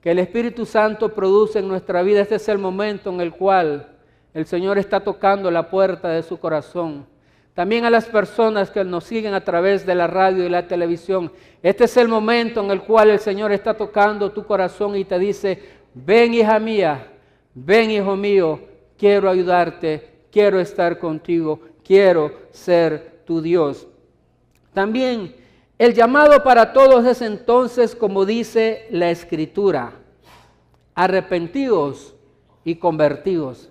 que el Espíritu Santo produce en nuestra vida, este es el momento en el cual el Señor está tocando la puerta de su corazón. También a las personas que nos siguen a través de la radio y la televisión, este es el momento en el cual el Señor está tocando tu corazón y te dice, ven hija mía, ven hijo mío, quiero ayudarte, quiero estar contigo, quiero ser tu Dios. También el llamado para todos es entonces, como dice la Escritura, arrepentidos y convertidos.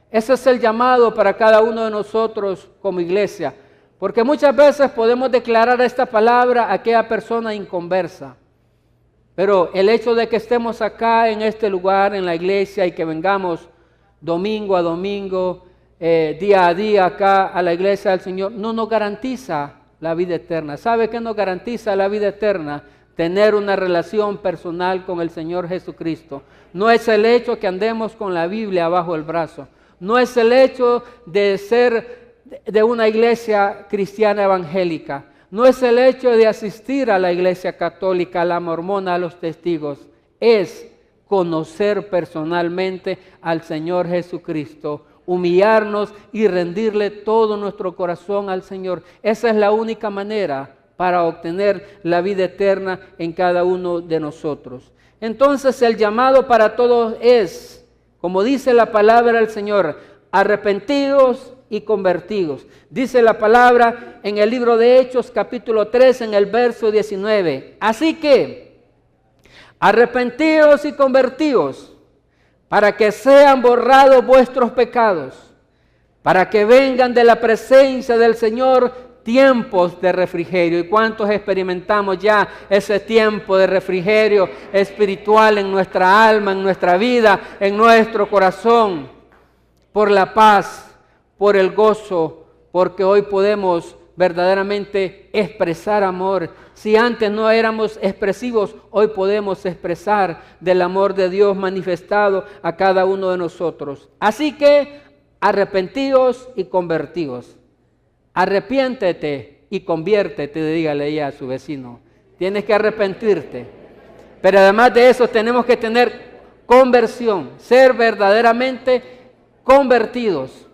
Ese es el llamado para cada uno de nosotros como iglesia, porque muchas veces podemos declarar esta palabra a aquella persona inconversa, pero el hecho de que estemos acá en este lugar, en la iglesia, y que vengamos domingo a domingo, día a día acá a la iglesia del Señor, no nos garantiza la vida eterna. ¿Sabe qué nos garantiza la vida eterna? Tener una relación personal con el Señor Jesucristo. No es el hecho que andemos con la Biblia bajo el brazo. No es el hecho de ser de una iglesia cristiana evangélica. No es el hecho de asistir a la iglesia católica, a la mormona, a los testigos. Es conocer personalmente al Señor Jesucristo, humillarnos y rendirle todo nuestro corazón al Señor. Esa es la única manera para obtener la vida eterna en cada uno de nosotros. Entonces el llamado para todos es, como dice la palabra del Señor, arrepentidos y convertidos. Dice la palabra en el libro de Hechos, capítulo 3, en el verso 19. Así que, arrepentidos y convertidos, para que sean borrados vuestros pecados, para que vengan de la presencia del Señor tiempos de refrigerio. ¿Y cuántos experimentamos ya ese tiempo de refrigerio espiritual en nuestra alma, en nuestra vida, en nuestro corazón? Por la paz, por el gozo, porque hoy podemos verdaderamente expresar amor. Si antes no éramos expresivos, hoy podemos expresar del amor de Dios manifestado a cada uno de nosotros. Así que arrepentíos y convertíos. Arrepiéntete y conviértete, dígale ella a su vecino. Tienes que arrepentirte. Pero además de eso tenemos que tener conversión, ser verdaderamente convertidos.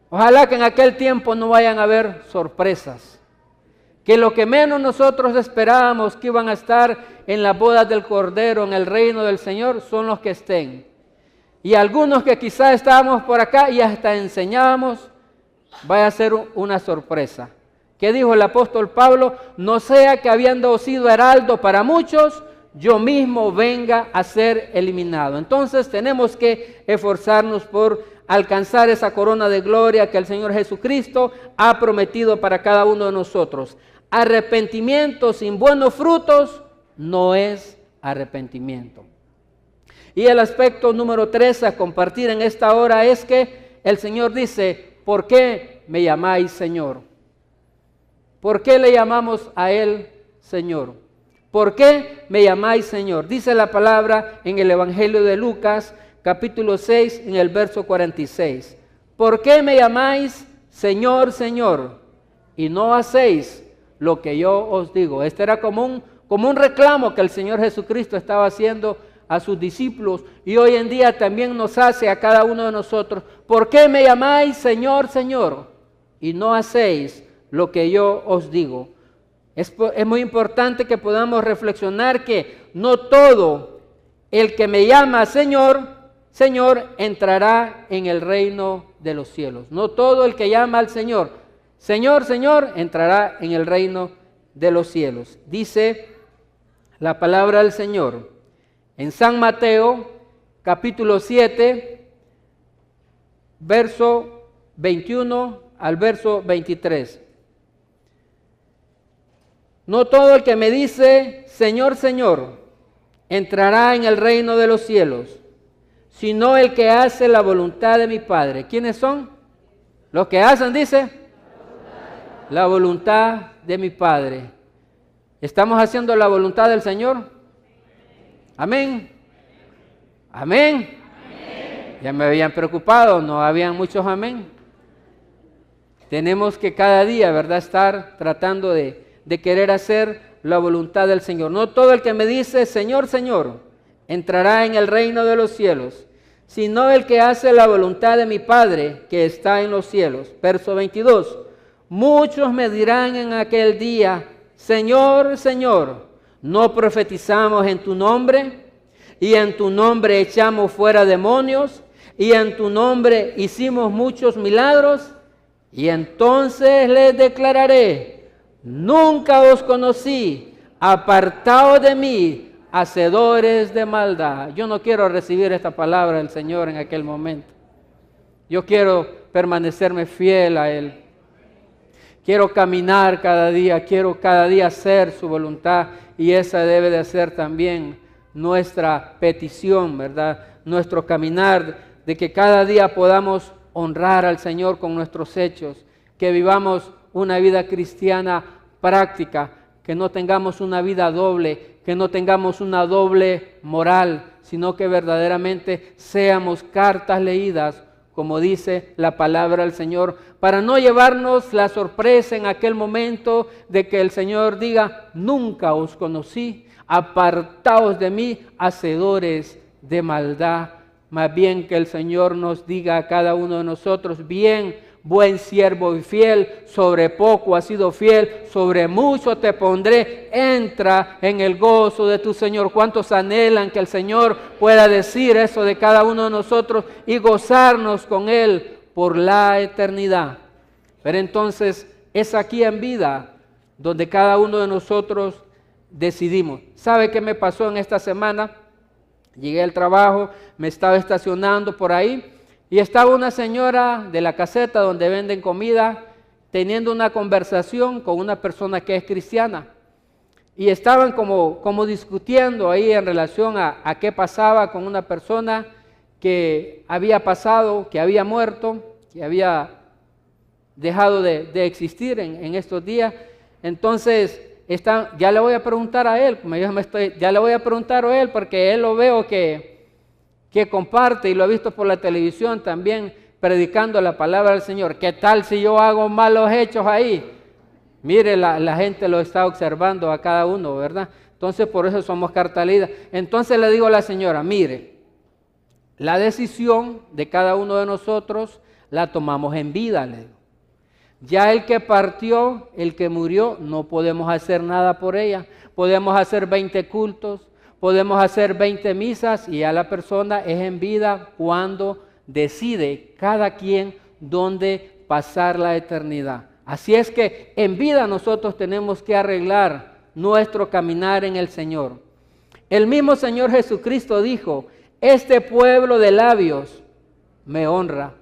Ojalá que en aquel tiempo no vayan a haber sorpresas. Que lo que menos nosotros esperábamos que iban a estar en las bodas del Cordero, en el reino del Señor, son los que estén. Y algunos que quizás estábamos por acá y hasta enseñábamos, vaya a ser una sorpresa. ¿Qué dijo el apóstol Pablo? No sea que habiendo sido heraldo para muchos, yo mismo venga a ser eliminado. Entonces tenemos que esforzarnos por alcanzar esa corona de gloria que el Señor Jesucristo ha prometido para cada uno de nosotros. Arrepentimiento sin buenos frutos no es arrepentimiento. Y el aspecto número 3 a compartir en esta hora es que el Señor dice, ¿por qué me llamáis Señor? ¿Por qué le llamamos a Él Señor? ¿Por qué me llamáis Señor? Dice la palabra en el Evangelio de Lucas, capítulo 6, en el verso 46. ¿Por qué me llamáis Señor, Señor? Y no hacéis lo que yo os digo. Este era como un reclamo que el Señor Jesucristo estaba haciendo a sus discípulos y hoy en día también nos hace a cada uno de nosotros. ¿Por qué me llamáis Señor, Señor? Y no hacéis lo que yo os digo. Es muy importante que podamos reflexionar que no todo el que me llama Señor, Señor, entrará en el reino de los cielos. No todo el que llama al Señor, Señor, Señor, entrará en el reino de los cielos. Dice la palabra del Señor en San Mateo, capítulo 7, verso 21 al verso 23. No todo el que me dice, Señor, Señor, entrará en el reino de los cielos, sino el que hace la voluntad de mi Padre. ¿Quiénes son? Los que hacen, dice, la voluntad de mi Padre. ¿Estamos haciendo la voluntad del Señor? Amén. Amén. Ya me habían preocupado, no habían muchos amén. Tenemos que cada día, ¿verdad?, estar tratando de querer hacer la voluntad del Señor. No todo el que me dice, Señor, Señor, entrará en el reino de los cielos, sino el que hace la voluntad de mi Padre que está en los cielos. Verso 22. Muchos me dirán en aquel día, Señor, Señor, ¿no profetizamos en tu nombre? Y en tu nombre echamos fuera demonios, y en tu nombre hicimos muchos milagros. Y entonces les declararé, nunca os conocí, apartaos de mí, hacedores de maldad. Yo no quiero recibir esta palabra del Señor en aquel momento. Yo quiero permanecerme fiel a Él. Quiero caminar cada día, quiero cada día hacer su voluntad y esa debe de ser también nuestra petición, ¿verdad? Nuestro caminar, de que cada día podamos honrar al Señor con nuestros hechos, que vivamos una vida cristiana práctica, que no tengamos una vida doble, que no tengamos una doble moral, sino que verdaderamente seamos cartas leídas, como dice la palabra del Señor, para no llevarnos la sorpresa en aquel momento de que el Señor diga, nunca os conocí, apartaos de mí, hacedores de maldad. Más bien que el Señor nos diga a cada uno de nosotros, bien, buen siervo y fiel, sobre poco has sido fiel, sobre mucho te pondré, entra en el gozo de tu Señor. ¿Cuántos anhelan que el Señor pueda decir eso de cada uno de nosotros y gozarnos con Él por la eternidad? Pero entonces es aquí en vida donde cada uno de nosotros decidimos. ¿Sabe qué me pasó en esta semana? Llegué al trabajo, me estaba estacionando por ahí y estaba una señora de la caseta donde venden comida teniendo una conversación con una persona que es cristiana. Y estaban como discutiendo ahí en relación a qué pasaba con una persona que había pasado, que había muerto, que había dejado de existir en estos días. Entonces, ya le voy a preguntar a él, ya le voy a preguntar a él porque él lo veo que comparte y lo he visto por la televisión también predicando la palabra del Señor. ¿Qué tal si yo hago malos hechos ahí? Mire, la gente lo está observando a cada uno, ¿verdad? Entonces por eso somos carta leída. Entonces le digo a la señora, mire, la decisión de cada uno de nosotros la tomamos en vida, le digo. Ya el que partió, el que murió, no podemos hacer nada por ella. Podemos hacer 20 cultos, podemos hacer 20 misas y ya la persona es en vida cuando decide cada quien dónde pasar la eternidad. Así es que en vida nosotros tenemos que arreglar nuestro caminar en el Señor. El mismo Señor Jesucristo dijo, este pueblo de labios me honra.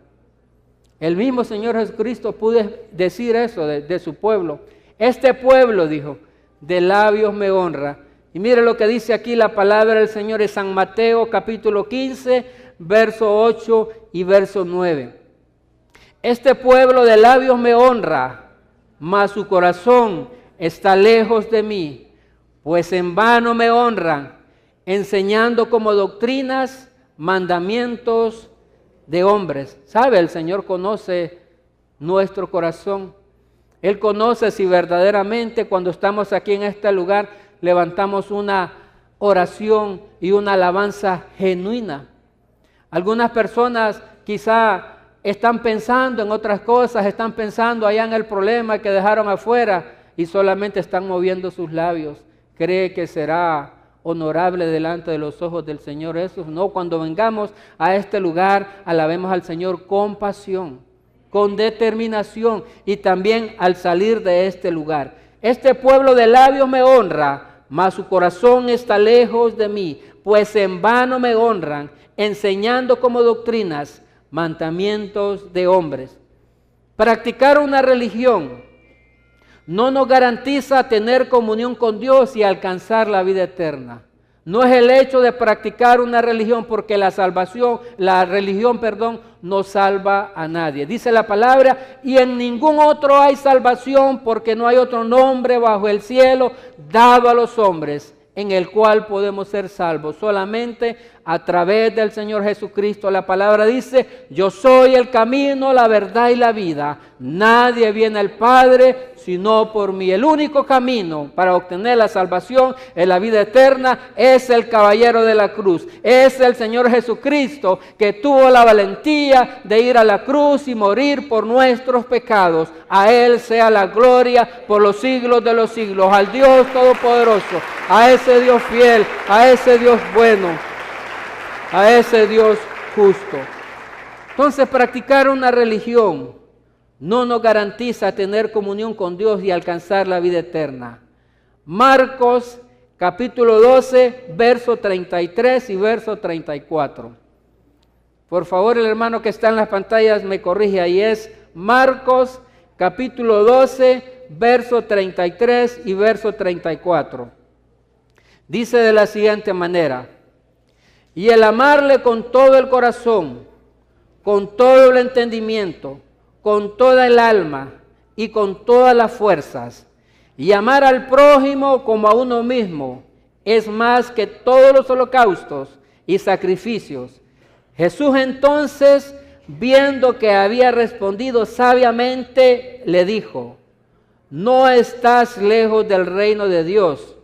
El mismo Señor Jesucristo pudo decir eso de su pueblo. Este pueblo, dijo, de labios me honra. Y mire lo que dice aquí la palabra del Señor en San Mateo capítulo 15, verso 8 y verso 9. Este pueblo de labios me honra, mas su corazón está lejos de mí, pues en vano me honran, enseñando como doctrinas mandamientos de hombres. ¿Sabe? El Señor conoce nuestro corazón. Él conoce si verdaderamente cuando estamos aquí en este lugar levantamos una oración y una alabanza genuina. Algunas personas quizá están pensando en otras cosas, están pensando allá en el problema que dejaron afuera y solamente están moviendo sus labios. ¿Cree que será honorable delante de los ojos del Señor eso? No, cuando vengamos a este lugar, alabemos al Señor con pasión, con determinación y también al salir de este lugar. Este pueblo de labios me honra, mas su corazón está lejos de mí, pues en vano me honran, enseñando como doctrinas mandamientos de hombres. Practicar una religión no nos garantiza tener comunión con Dios y alcanzar la vida eterna. No es el hecho de practicar una religión, porque la religión, no salva a nadie. Dice la palabra, y en ningún otro hay salvación, porque no hay otro nombre bajo el cielo dado a los hombres en el cual podemos ser salvos, solamente a través del Señor Jesucristo. La palabra dice, yo soy el camino, la verdad y la vida. Nadie viene al Padre sino por mí. El único camino para obtener la salvación en la vida eterna es el caballero de la cruz. Es el Señor Jesucristo que tuvo la valentía de ir a la cruz y morir por nuestros pecados. A Él sea la gloria por los siglos de los siglos. Al Dios Todopoderoso, a ese Dios fiel, a ese Dios bueno, a ese Dios justo. Entonces, practicar una religión no nos garantiza tener comunión con Dios y alcanzar la vida eterna. Marcos capítulo 12, verso 33 y verso 34. Por favor, el hermano que está en las pantallas me corrige, ahí es Marcos capítulo 12, verso 33 y verso 34. Dice de la siguiente manera, y el amarle con todo el corazón, con todo el entendimiento, con toda el alma y con todas las fuerzas, y amar al prójimo como a uno mismo, es más que todos los holocaustos y sacrificios. Jesús entonces, viendo que había respondido sabiamente, le dijo, no estás lejos del reino de Dios.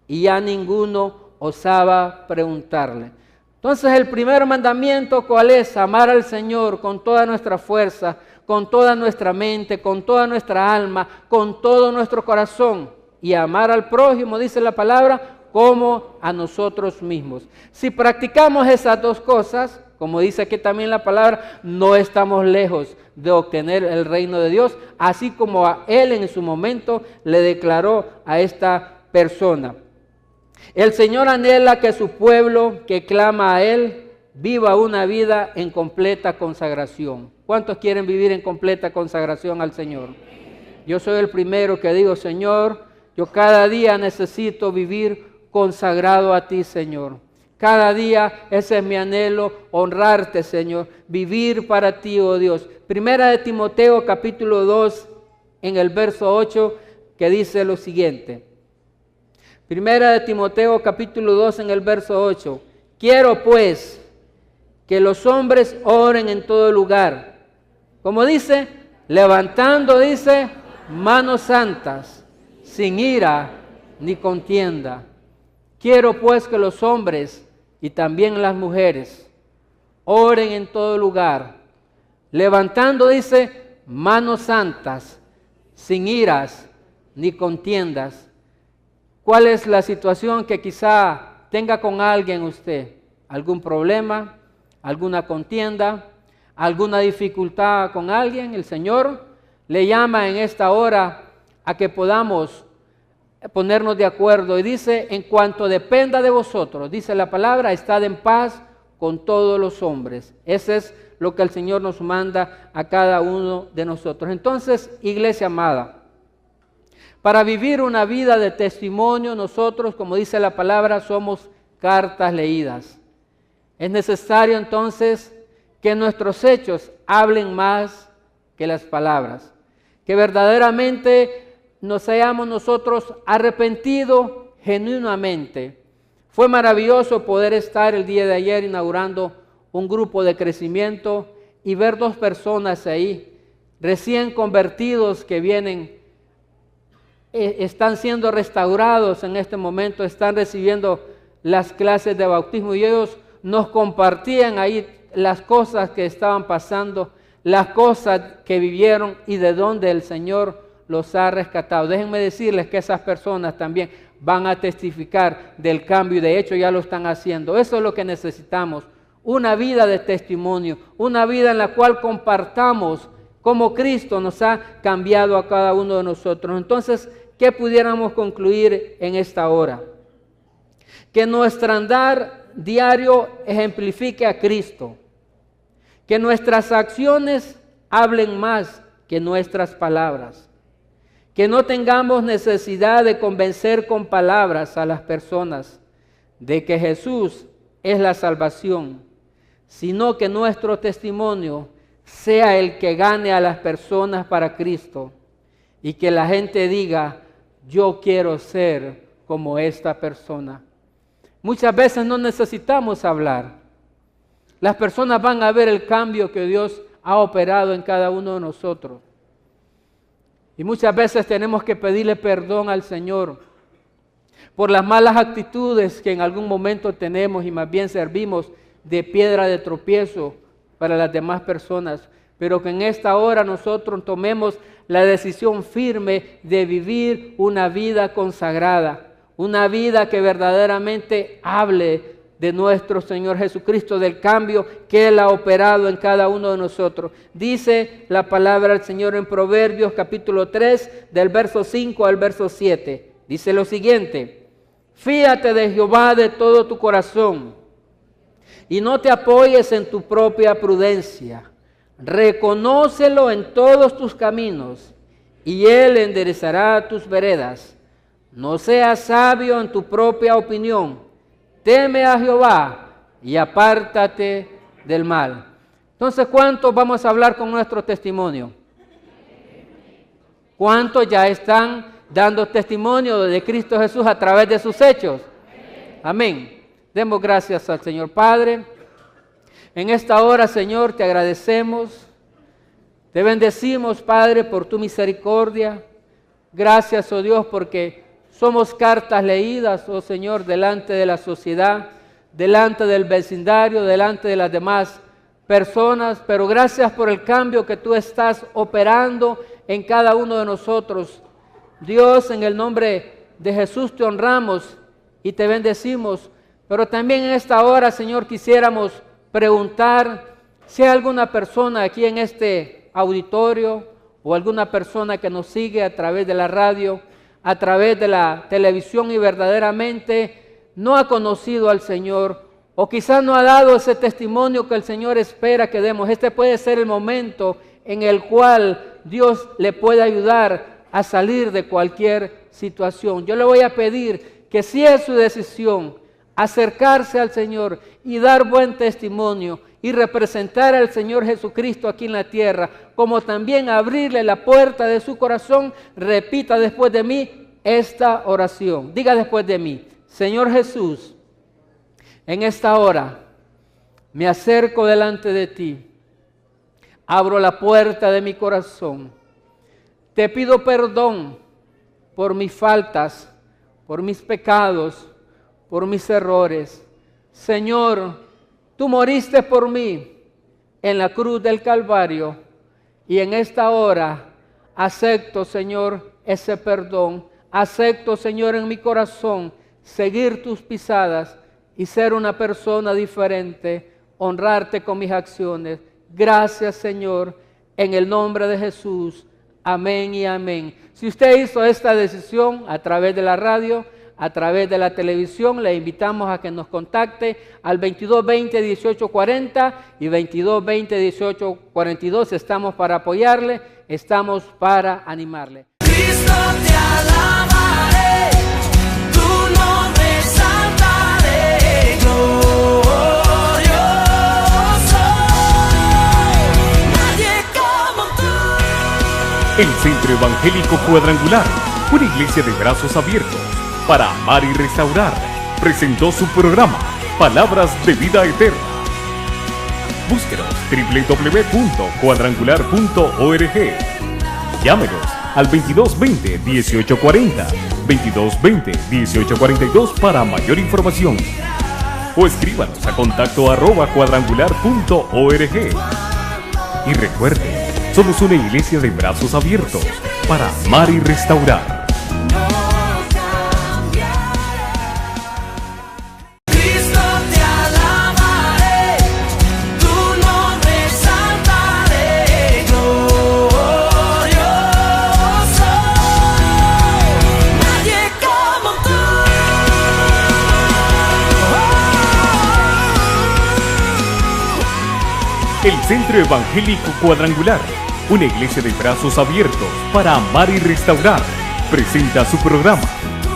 Y ya ninguno osaba preguntarle. Entonces el primer mandamiento, ¿cuál es? Amar al Señor con toda nuestra fuerza, con toda nuestra mente, con toda nuestra alma, con todo nuestro corazón. Y amar al prójimo, dice la palabra, como a nosotros mismos. Si practicamos esas dos cosas, como dice aquí también la palabra, no estamos lejos de obtener el reino de Dios, así como a Él en su momento le declaró a esta persona. El Señor anhela que su pueblo que clama a Él viva una vida en completa consagración. ¿Cuántos quieren vivir en completa consagración al Señor? Yo soy el primero que digo, Señor, yo cada día necesito vivir consagrado a ti, Señor. Cada día ese es mi anhelo, honrarte, Señor, vivir para ti, oh Dios. Primera de Timoteo, capítulo 2, en el verso 8, que dice lo siguiente. Primera de Timoteo, capítulo 2, en el verso 8. Quiero pues que los hombres oren en todo lugar. Como dice, levantando, dice, manos santas, sin ira ni contienda. Quiero pues que los hombres y también las mujeres oren en todo lugar, levantando, dice, manos santas, sin iras ni contiendas. ¿Cuál es la situación que quizá tenga con alguien usted? ¿Algún problema? ¿Alguna contienda? ¿Alguna dificultad con alguien? El Señor le llama en esta hora a que podamos ponernos de acuerdo, y dice, en cuanto dependa de vosotros, dice la palabra, estad en paz con todos los hombres. Ese es lo que el Señor nos manda a cada uno de nosotros. Entonces, iglesia amada, para vivir una vida de testimonio, nosotros, como dice la palabra, somos cartas leídas. Es necesario entonces que nuestros hechos hablen más que las palabras, que verdaderamente nos hayamos nosotros arrepentido genuinamente. Fue maravilloso poder estar el día de ayer inaugurando un grupo de crecimiento y ver 2 personas ahí, recién convertidos, que vienen, están siendo restaurados en este momento, están recibiendo las clases de bautismo, y ellos nos compartían ahí las cosas que estaban pasando, las cosas que vivieron y de dónde el Señor los ha rescatado. Déjenme decirles que esas personas también van a testificar del cambio, y de hecho ya lo están haciendo. Eso es lo que necesitamos, una vida de testimonio, una vida en la cual compartamos cómo Cristo nos ha cambiado a cada uno de nosotros. Entonces, ¿qué pudiéramos concluir en esta hora? Que nuestro andar diario ejemplifique a Cristo, que nuestras acciones hablen más que nuestras palabras, que no tengamos necesidad de convencer con palabras a las personas de que Jesús es la salvación, sino que nuestro testimonio sea el que gane a las personas para Cristo, y que la gente diga, yo quiero ser como esta persona. Muchas veces no necesitamos hablar. Las personas van a ver el cambio que Dios ha operado en cada uno de nosotros. Y muchas veces tenemos que pedirle perdón al Señor por las malas actitudes que en algún momento tenemos, y más bien servimos de piedra de tropiezo para las demás personas. Pero que en esta hora nosotros tomemos la decisión firme de vivir una vida consagrada, una vida que verdaderamente hable de nuestro Señor Jesucristo, del cambio que Él ha operado en cada uno de nosotros. Dice la palabra del Señor en Proverbios capítulo 3, del verso 5 al verso 7. Dice lo siguiente: fíate de Jehová de todo tu corazón y no te apoyes en tu propia prudencia. Reconócelo en todos tus caminos y Él enderezará tus veredas. No seas sabio en tu propia opinión. Teme a Jehová y apártate del mal. Entonces, ¿cuántos vamos a hablar con nuestro testimonio? ¿Cuántos ya están dando testimonio de Cristo Jesús a través de sus hechos? Amén. Demos gracias al Señor Padre. En esta hora, Señor, te agradecemos. Te bendecimos, Padre, por tu misericordia. Gracias, oh Dios, porque somos cartas leídas, oh Señor, delante de la sociedad, delante del vecindario, delante de las demás personas, pero gracias por el cambio que tú estás operando en cada uno de nosotros. Dios, en el nombre de Jesús te honramos y te bendecimos, pero también en esta hora, Señor, quisiéramos preguntar si hay alguna persona aquí en este auditorio o alguna persona que nos sigue a través de la radio, a través de la televisión, y verdaderamente no ha conocido al Señor, o quizás no ha dado ese testimonio que el Señor espera que demos. Este puede ser el momento en el cual Dios le puede ayudar a salir de cualquier situación. Yo le voy a pedir que, si es su decisión acercarse al Señor y dar buen testimonio y representar al Señor Jesucristo aquí en la tierra, como también abrirle la puerta de su corazón, repita después de mí esta oración. Diga después de mí: Señor Jesús, en esta hora me acerco delante de ti, abro la puerta de mi corazón, te pido perdón por mis faltas, por mis pecados, por mis errores. Señor, tú moriste por mí en la cruz del Calvario y en esta hora acepto, Señor, ese perdón. Acepto, Señor, en mi corazón seguir tus pisadas y ser una persona diferente, honrarte con mis acciones. Gracias, Señor, en el nombre de Jesús. Amén y amén. Si usted hizo esta decisión a través de la radio, a través de la televisión, le invitamos a que nos contacte al 2220-1840 y 2220-1842. Estamos para apoyarle, estamos para animarle. Cristo, te alabaré, tu nombre exaltaré, glorioso, nadie como tú. El Centro Evangélico Cuadrangular, una iglesia de brazos abiertos para amar y restaurar, presentó su programa Palabras de Vida Eterna. Búsquenos www.cuadrangular.org. Llámenos al 2220-1840, 2220-1842 para mayor información. O escríbanos a contacto@cuadrangular.org. Y recuerde, somos una iglesia de brazos abiertos para amar y restaurar. Cristo, te alabaré, tu nombre exaltaré, glorioso, nadie como tú. El Centro Evangélico Cuadrangular, una iglesia de brazos abiertos para amar y restaurar, presenta su programa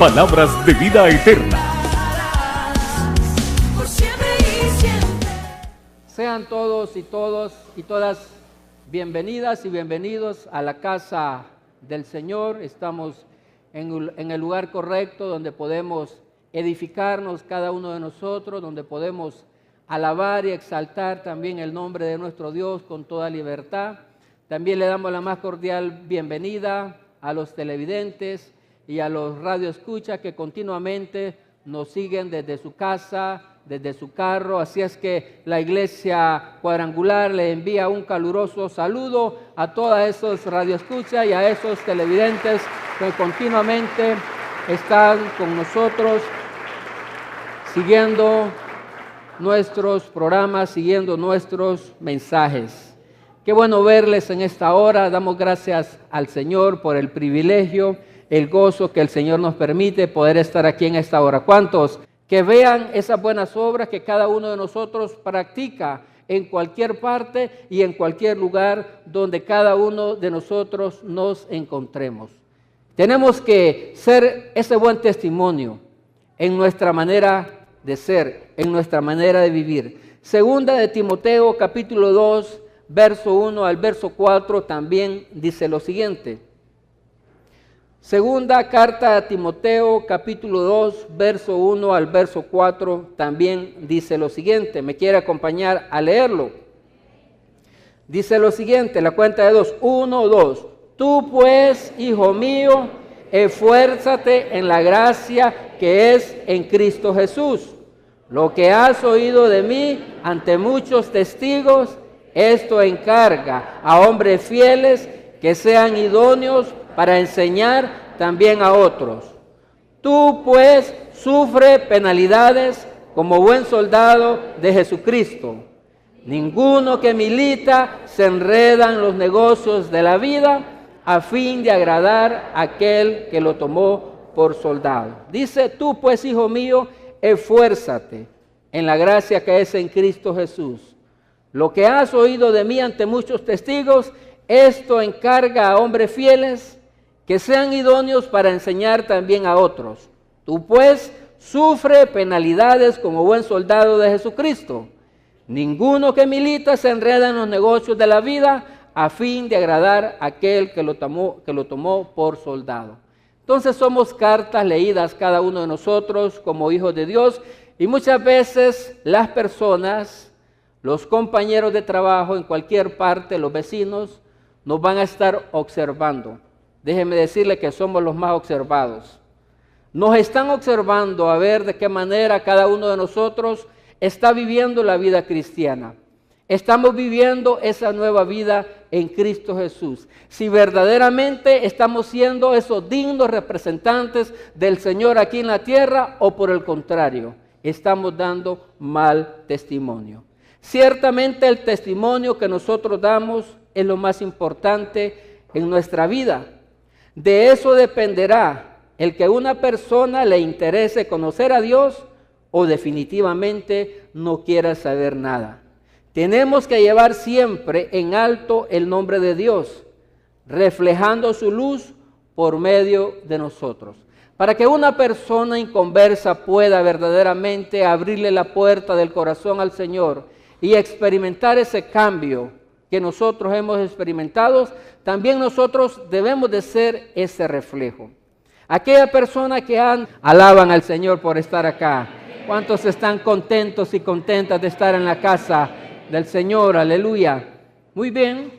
Palabras de Vida Eterna. Por siempre y siempre. Sean todos y todas bienvenidas y bienvenidos a la casa del Señor. Estamos en el lugar correcto donde podemos edificarnos cada uno de nosotros, donde podemos alabar y exaltar también el nombre de nuestro Dios con toda libertad. También le damos la más cordial bienvenida a los televidentes y a los radioescuchas que continuamente nos siguen desde su casa, desde su carro. Así es que la Iglesia Cuadrangular le envía un caluroso saludo a todos esos radioescuchas y a esos televidentes que continuamente están con nosotros siguiendo nuestros programas, siguiendo nuestros mensajes. Qué bueno verles en esta hora. Damos gracias al Señor por el privilegio, el gozo que el Señor nos permite poder estar aquí en esta hora. ¿Cuántos que vean esas buenas obras que cada uno de nosotros practica en cualquier parte y en cualquier lugar donde cada uno de nosotros nos encontremos? Tenemos que ser ese buen testimonio en nuestra manera de ser, en nuestra manera de vivir. Segunda de Timoteo, capítulo 2, verso 1 al verso 4, también dice lo siguiente. Segunda carta a Timoteo, capítulo 2, verso 1 al verso 4, también dice lo siguiente. ¿Me quiere acompañar a leerlo? Dice lo siguiente, la cuenta de dos. 1, 2. Tú pues, hijo mío, esfuérzate en la gracia que es en Cristo Jesús. Lo que has oído de mí ante muchos testigos, esto encarga a hombres fieles que sean idóneos para enseñar también a otros. Tú pues sufre penalidades como buen soldado de Jesucristo. Ninguno que milita se enreda en los negocios de la vida a fin de agradar a aquel que lo tomó por soldado. Dice, tú pues, hijo mío, esfuérzate en la gracia que es en Cristo Jesús. Lo que has oído de mí ante muchos testigos, esto encarga a hombres fieles que sean idóneos para enseñar también a otros. Tú pues sufre penalidades como buen soldado de Jesucristo. Ninguno que milita se enreda en los negocios de la vida a fin de agradar a aquel que lo tomó por soldado. Entonces somos cartas leídas cada uno de nosotros como hijos de Dios, y muchas veces las personas, los compañeros de trabajo en cualquier parte, los vecinos, nos van a estar observando. Déjeme decirle que somos los más observados. Nos están observando a ver de qué manera cada uno de nosotros está viviendo la vida cristiana. Estamos viviendo esa nueva vida en Cristo Jesús. Si verdaderamente estamos siendo esos dignos representantes del Señor aquí en la tierra, o por el contrario, estamos dando mal testimonio. Ciertamente el testimonio que nosotros damos es lo más importante en nuestra vida. De eso dependerá el que a una persona le interese conocer a Dios o definitivamente no quiera saber nada. Tenemos que llevar siempre en alto el nombre de Dios, reflejando su luz por medio de nosotros. Para que una persona inconversa pueda verdaderamente abrirle la puerta del corazón al Señor y experimentar ese cambio que nosotros hemos experimentado, también nosotros debemos de ser ese reflejo. Aquella persona que alaban al Señor por estar acá. ¿Cuántos están contentos y contentas de estar en la casa del Señor? Aleluya. Muy bien.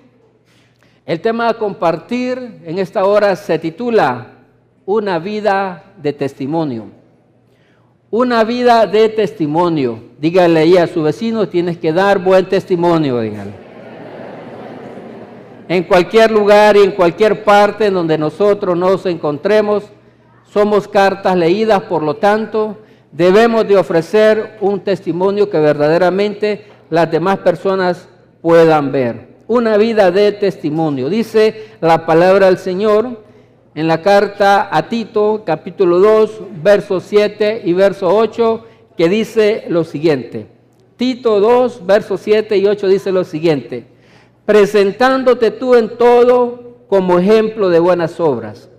El tema a compartir en esta hora se titula Una vida de testimonio. Una vida de testimonio. Dígale ahí a su vecino, tienes que dar buen testimonio, dígale. En cualquier lugar y en cualquier parte en donde nosotros nos encontremos, somos cartas leídas, por lo tanto, debemos de ofrecer un testimonio que verdaderamente las demás personas puedan ver. Una vida de testimonio. Dice la palabra del Señor en la carta a Tito, capítulo 2, versos 7 y verso 8, que dice lo siguiente. Tito 2, versos 7 y 8 dice lo siguiente. Presentándote tú en todo como ejemplo de buenas obras,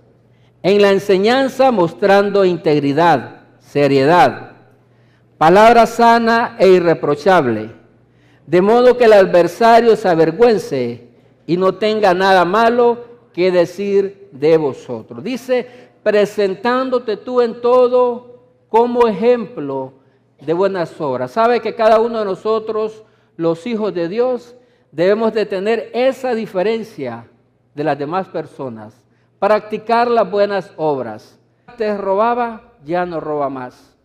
en la enseñanza mostrando integridad, seriedad, palabra sana e irreprochable, de modo que el adversario se avergüence y no tenga nada malo que decir de vosotros. Dice, presentándote tú en todo como ejemplo de buenas obras. Sabe que cada uno de nosotros, los hijos de Dios, debemos de tener esa diferencia de las demás personas, practicar las buenas obras. Antes robaba, ya no roba más.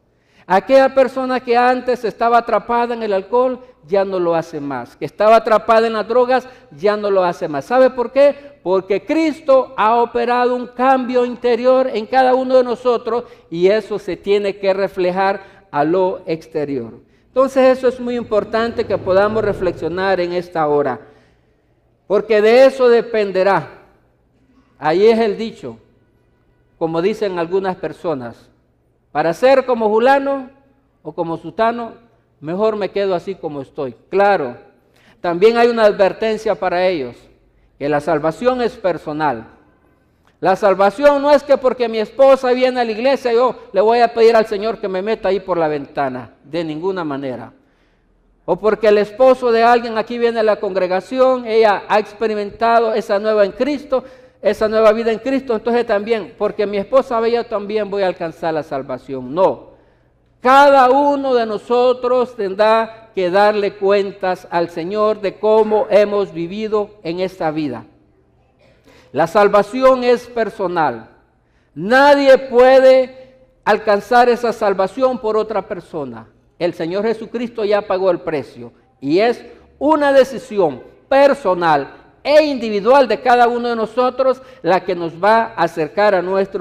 Aquella persona que antes estaba atrapada en el alcohol, ya no lo hace más. Que estaba atrapada en las drogas, ya no lo hace más. ¿Sabe por qué? Porque Cristo ha operado un cambio interior en cada uno de nosotros y eso se tiene que reflejar a lo exterior. Entonces eso es muy importante que podamos reflexionar en esta hora, porque de eso dependerá. Ahí es el dicho, como dicen algunas personas, para ser como fulano o como sutano, mejor me quedo así como estoy. Claro, también hay una advertencia para ellos, que la salvación es personal. La salvación no es que porque mi esposa viene a la iglesia yo le voy a pedir al Señor que me meta ahí por la ventana, de ninguna manera. O porque el esposo de alguien aquí viene a la congregación, ella ha experimentado esa nueva en Cristo, esa nueva vida en Cristo, entonces también, porque mi esposa ve, yo también voy a alcanzar la salvación. No, cada uno de nosotros tendrá que darle cuentas al Señor de cómo hemos vivido en esta vida. La salvación es personal. Nadie puede alcanzar esa salvación por otra persona. El Señor Jesucristo ya pagó el precio y es una decisión personal e individual de cada uno de nosotros la que nos va a acercar a nuestro